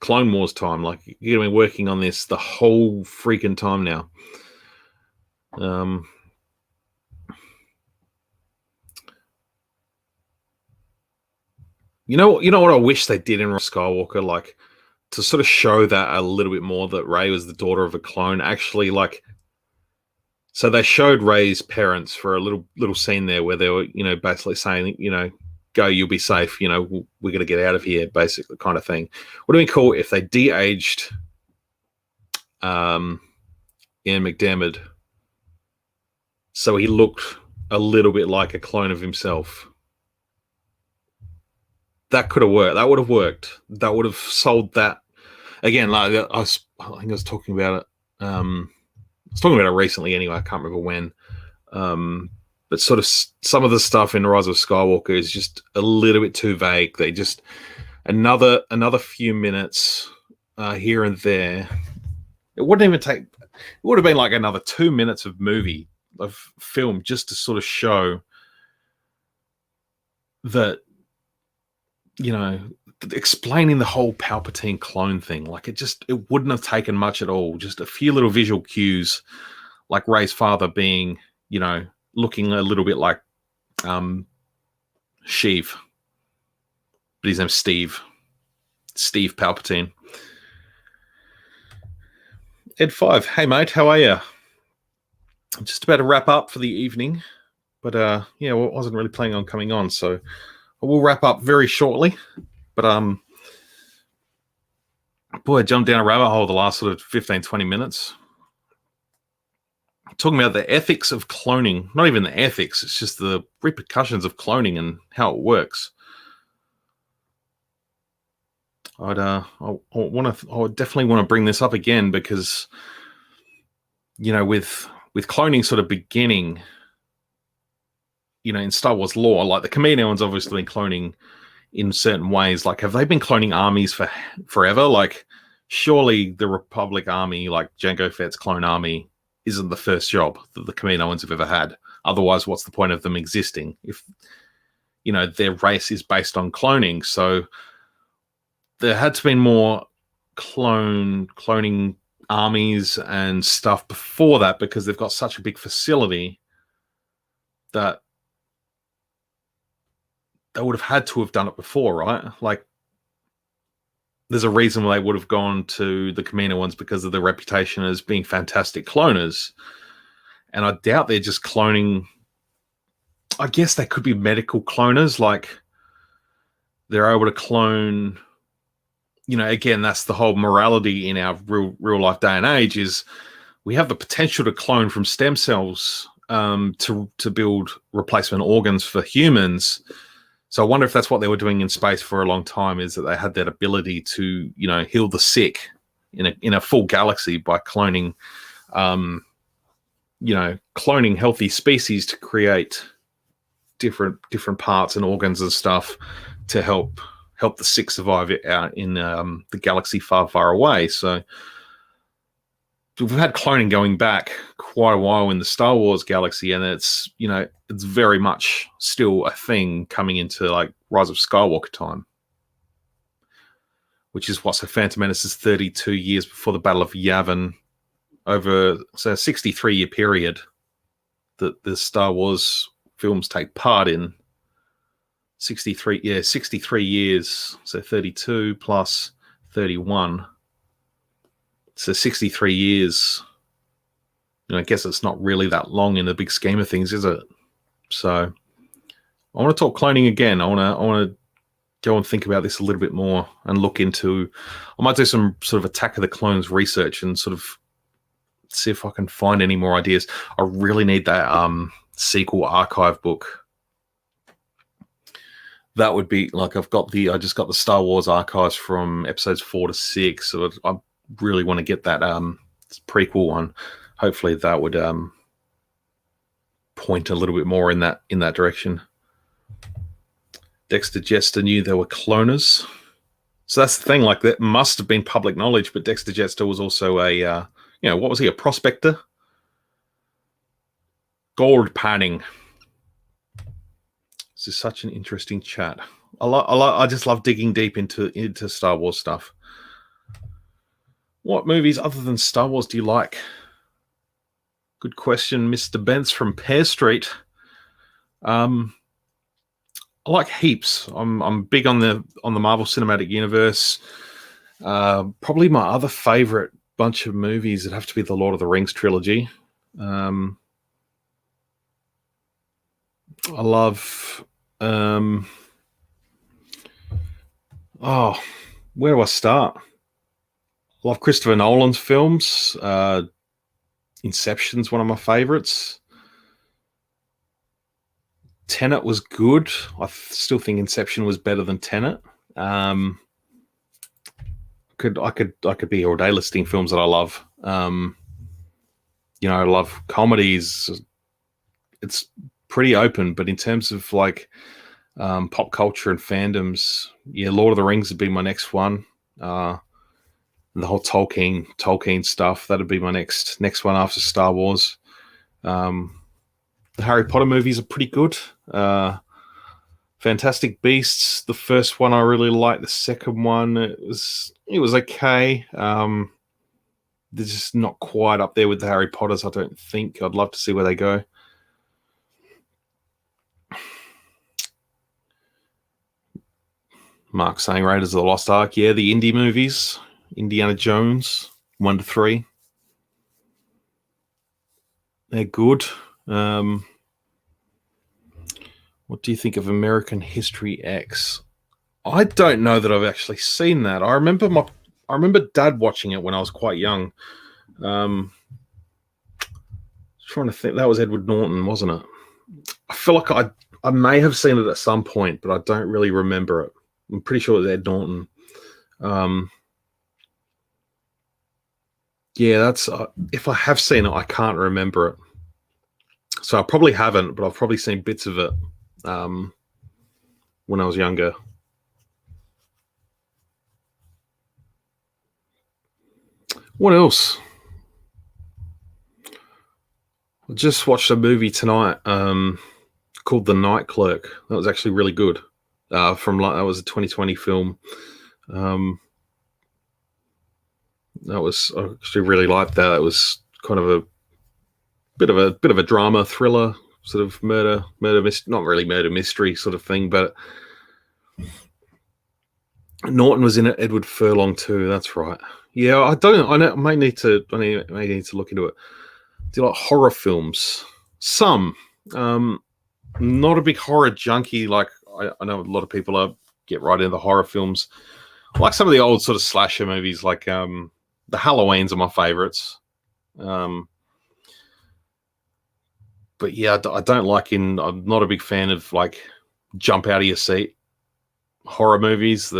Clone Wars time. Like, you're going to be working on this the whole freaking time now. You know what I wish they did in Skywalker, like, to sort of show that a little bit more, that Rey was the daughter of a clone. Actually, like, so they showed Rey's parents for a little scene there where they were, basically saying, go, you'll be safe. We're going to get out of here, basically, kind of thing. Would have been cool if they de-aged Ian McDiarmid so he looked a little bit like a clone of himself. That could have worked. That would have worked. That would have sold that. Again, like I think I was talking about it. I was talking about it recently anyway. I can't remember when. But sort of some of the stuff in Rise of Skywalker is just a little bit too vague. They just another few minutes here and there. It wouldn't even take. It would have been like another 2 minutes of film just to sort of show that, explaining the whole Palpatine clone thing. Like, it wouldn't have taken much at all. Just a few little visual cues, like Rey's father being, looking a little bit like Sheev. But his name's Steve. Steve Palpatine. Ed5, hey mate, how are you? I'm just about to wrap up for the evening. But I wasn't really planning on coming on, so I will wrap up very shortly. But I jumped down a rabbit hole the last sort of 15, 20 minutes. Talking about the ethics of cloning. Not even the ethics, it's just the repercussions of cloning and how it works. I would definitely want to bring this up again because, with cloning sort of beginning, in Star Wars lore, like the Kaminoans obviously been cloning in certain ways. Like, have they been cloning armies for forever? Like, surely the Republic army, like Jango Fett's clone army, isn't the first job that the Kaminoans have ever had. Otherwise, what's the point of them existing if, their race is based on cloning? So there had to be more cloning armies and stuff before that, because they've got such a big facility that they would have had to have done it before, right? Like, there's a reason why they would have gone to the Kaminoans, because of their reputation as being fantastic cloners. And I doubt they're just cloning. I guess they could be medical cloners, like they're able to clone. Again, that's the whole morality in our real life day and age, is we have the potential to clone from stem cells to build replacement organs for humans. So I wonder if that's what they were doing in space for a long time, is that they had that ability to, heal the sick in a full galaxy by cloning, cloning healthy species to create different parts and organs and stuff to help the sick survive out in the galaxy far, far away. So we've had cloning going back quite a while in the Star Wars galaxy, and it's very much still a thing coming into like Rise of Skywalker time, which is so Phantom Menace is 32 years before the Battle of Yavin, over a 63-year period that the Star Wars films take part in. 63 years. So 32 plus 31. So 63 years. I guess it's not really that long in the big scheme of things, is it? So I want to talk cloning again. I want to go and think about this a little bit more and look into. I might do some sort of Attack of the Clones research and sort of see if I can find any more ideas. I really need that sequel archive book. That would be like I just got the Star Wars archives from episodes 4 to 6. So I really want to get that prequel one. Hopefully that would point a little bit more in that direction. Dexter Jettster knew there were cloners. So that's the thing. Like that must have been public knowledge. But Dexter Jettster was also a what was he? A prospector. Gold panning. This is such an interesting chat. I just love digging deep into Star Wars stuff. What movies other than Star Wars do you like? Good question, Mr. Bentz from Pear Street. I like heaps. I'm big on the Marvel Cinematic Universe. Probably my other favorite bunch of movies would have to be the Lord of the Rings trilogy. I love. Where do I start? I love Christopher Nolan's films. Inception's one of my favorites. Tenet was good. I still think Inception was better than Tenet. I could be all day listing films that I love. I love comedies. It's pretty open, but in terms of like pop culture and fandoms, Lord of the Rings would be my next one. The whole Tolkien stuff, that'd be my next one after Star Wars. The Harry Potter movies are pretty good. Fantastic Beasts, the first one I really liked. The second one, it was okay. They're just not quite up there with the Harry Potters, I don't think. I'd love to see where they go. Mark saying Raiders of the Lost Ark. Yeah, the indie movies. Indiana Jones, 1 to 3. They're good. What do you think of American History X? I don't know that I've actually seen that. I remember Dad watching it when I was quite young. Trying to think. That was Edward Norton, wasn't it? I feel like I may have seen it at some point, but I don't really remember it. I'm pretty sure it was Ed Norton. That's if I have seen it, I can't remember it. So I probably haven't, but I've probably seen bits of it when I was younger. What else? I just watched a movie tonight called The Night Clerk. That was actually really good. That was a 2020 film. I actually really liked that. It was kind of a bit of a drama thriller, sort of murder mystery, not really murder mystery sort of thing, but Norton was in it. Edward Furlong too. That's right. Yeah, I may need to look into it. Do you like horror films? Some. Not a big horror junkie. Like I know a lot of people get right into the horror films. I like some of the old sort of slasher movies, like the Halloweens are my favorites. But yeah, I don't like I'm not a big fan of like jump out of your seat horror movies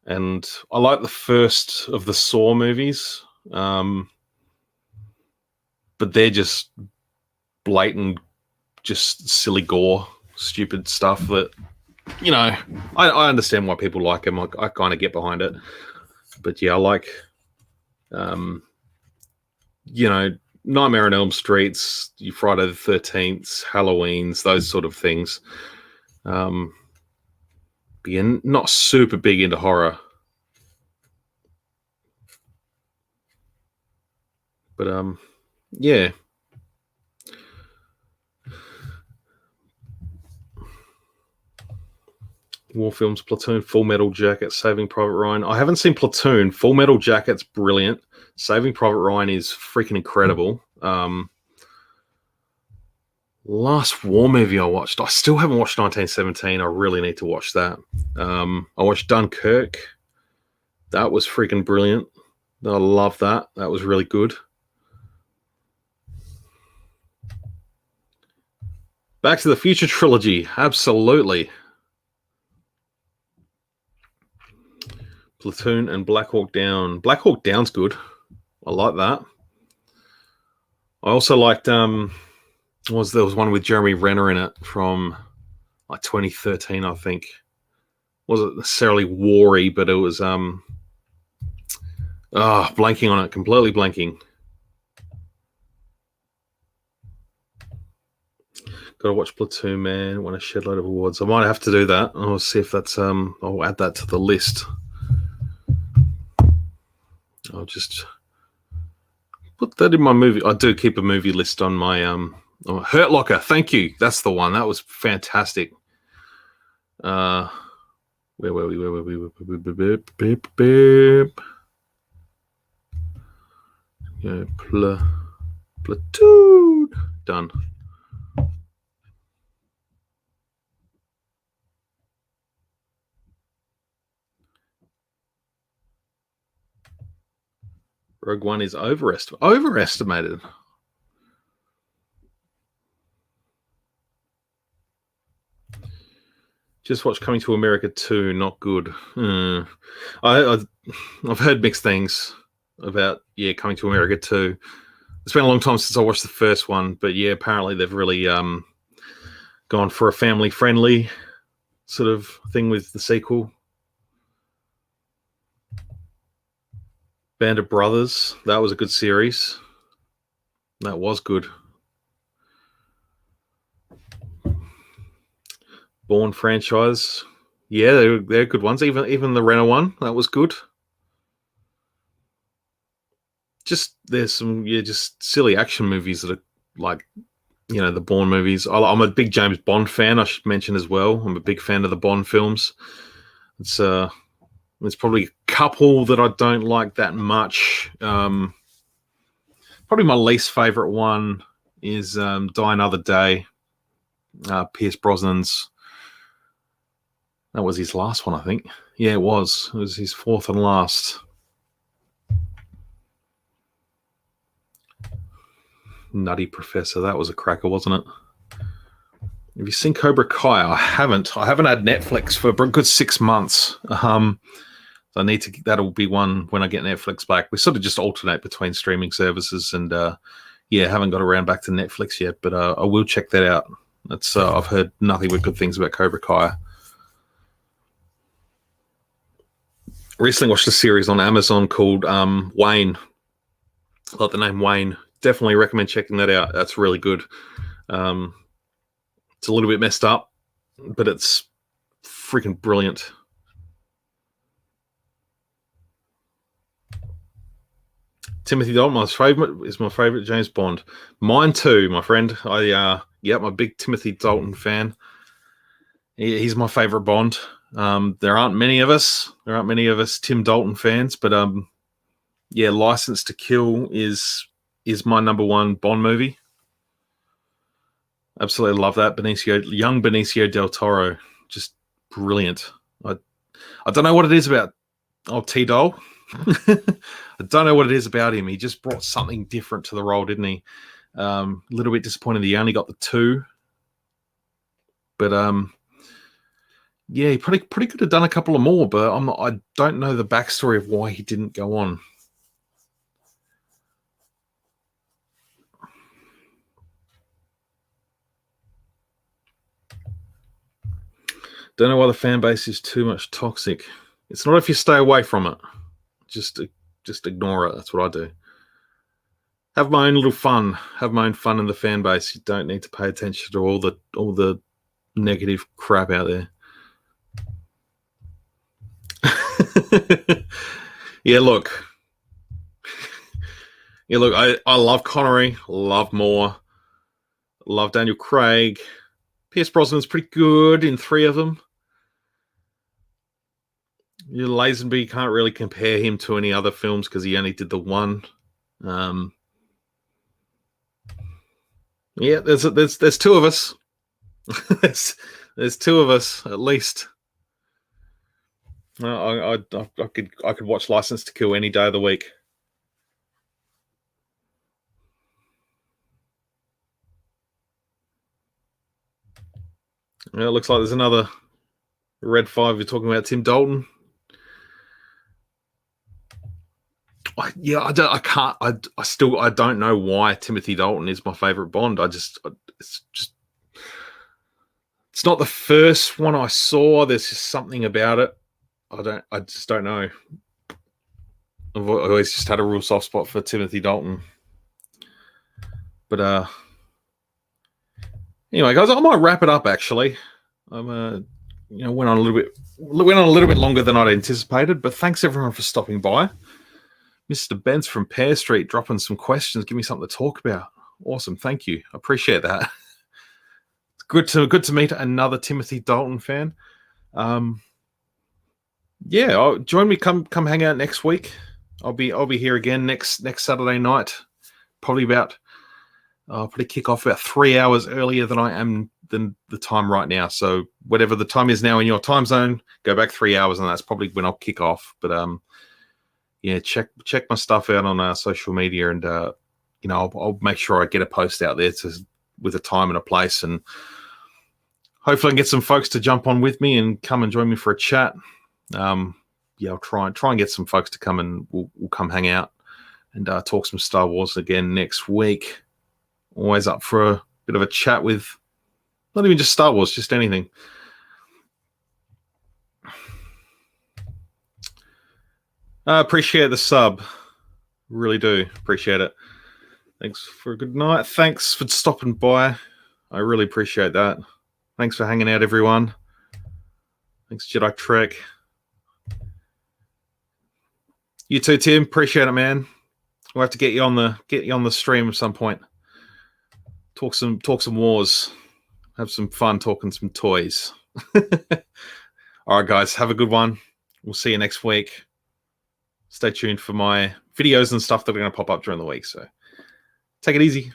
and I like the first of the Saw movies. But they're just blatant, just silly gore, stupid stuff that, I understand why people like them. I kind of get behind it. But yeah, I like, Nightmare on Elm Streets, Friday the 13th, Halloween's, those sort of things. Being not super big into horror. But yeah. War films: Platoon, Full Metal Jacket, Saving Private Ryan. I haven't seen Platoon. Full Metal Jacket's brilliant. Saving Private Ryan is freaking incredible. Last war movie I watched, I still haven't watched 1917. I really need to watch that. I watched Dunkirk. That was freaking brilliant. I love that. That was really good. Back to the Future trilogy. Absolutely. Platoon and Black Hawk Down. Black Hawk Down's good. I like that. I also liked there was one with Jeremy Renner in it from like 2013, I think. Wasn't necessarily war-y, but it was blanking on it, completely blanking. Gotta watch Platoon, man. Won a shed load of awards. I might have to do that. I'll see if that's I'll add that to the list. I'll just put that in my movie. I do keep a movie list on my Hurt Locker. Thank you. That's the one. That was fantastic. Where were we? Yeah, Platoon. Done. Rogue One is overestimated. Just watched Coming to America 2. Not good. I've heard mixed things about Coming to America 2. It's been a long time since I watched the first one, but apparently they've really gone for a family-friendly sort of thing with the sequel. Band of Brothers. That was a good series. That was good. Bourne franchise. Yeah, they're good ones. Even the Renner one, that was good. Just there's some just silly action movies that are like, the Bourne movies. I'm a big James Bond fan, I should mention as well. I'm a big fan of the Bond films. There's probably a couple that I don't like that much. Probably my least favorite one is Die Another Day. Pierce Brosnan's. That was his last one, I think. Yeah, it was. It was his fourth and last. Nutty Professor. That was a cracker, wasn't it? Have you seen Cobra Kai? I haven't. I haven't had Netflix for a good 6 months. I need to. That'll be one when I get Netflix back. We sort of just alternate between streaming services, and haven't got around back to Netflix yet. But I will check that out. That's I've heard nothing but good things about Cobra Kai. Recently watched a series on Amazon called Wayne. I like the name Wayne. Definitely recommend checking that out. That's really good. It's a little bit messed up, but it's freaking brilliant. Timothy Dalton, my favorite James Bond. Mine too, my friend. I'm a big Timothy Dalton fan. He's my favorite Bond. There aren't many of us. Tim Dalton fans, but License to Kill is my number one Bond movie. Absolutely love that. Young Benicio del Toro, just brilliant. I don't know what it is about T-Doll. I don't know what it is about him. He just brought something different to the role, didn't he? A little bit disappointed that he only got the 2. But he pretty could have done a couple of more, but I don't know the backstory of why he didn't go on. Don't know why the fan base is too much toxic. It's not if you stay away from it. Just ignore it. That's what I do. Have my own little fun. Have my own fun in the fan base. You don't need to pay attention to all the negative crap out there. Look. I love Connery. Love Moore. Love Daniel Craig. Pierce Brosnan's pretty good in 3 of them. Yeah, Lazenby, can't really compare him to any other films because he only did the one. Yeah, there's two of us. there's two of us at least. I could watch License to Kill any day of the week. Yeah, it looks like there's another Red 5. You're talking about Tim Dalton. I don't know why Timothy Dalton is my favorite Bond. It's not the first one I saw. There's just something about it. I just don't know. I've always just had a real soft spot for Timothy Dalton. But anyway, guys, I might wrap it up. Actually, went on a little bit longer than I'd anticipated. But thanks everyone for stopping by. Mr. Benz from Pear Street dropping some questions. Give me something to talk about. Awesome, thank you. I appreciate that. It's good to meet another Timothy Dalton fan. Join me. Come hang out next week. I'll be here again next Saturday night. Probably kick off about 3 hours earlier than the time right now. So whatever the time is now in your time zone, go back 3 hours, and that's probably when I'll kick off. But check my stuff out on social media, and I'll make sure I get a post out there with a time and a place, and hopefully I can get some folks to jump on with me and come and join me for a chat. I'll try and get some folks to come, and we'll come hang out and talk some Star Wars again next week. Always up for a bit of a chat with not even just Star Wars, just anything. I appreciate the sub. Really do appreciate it. Thanks for a good night. Thanks for stopping by. I really appreciate that. Thanks for hanging out, everyone. Thanks, Jedi Trek. You too, Tim. Appreciate it, man. We'll have to get you on the stream at some point. Talk some wars. Have some fun talking some toys. All right, guys. Have a good one. We'll see you next week. Stay tuned for my videos and stuff that are going to pop up during the week. So take it easy.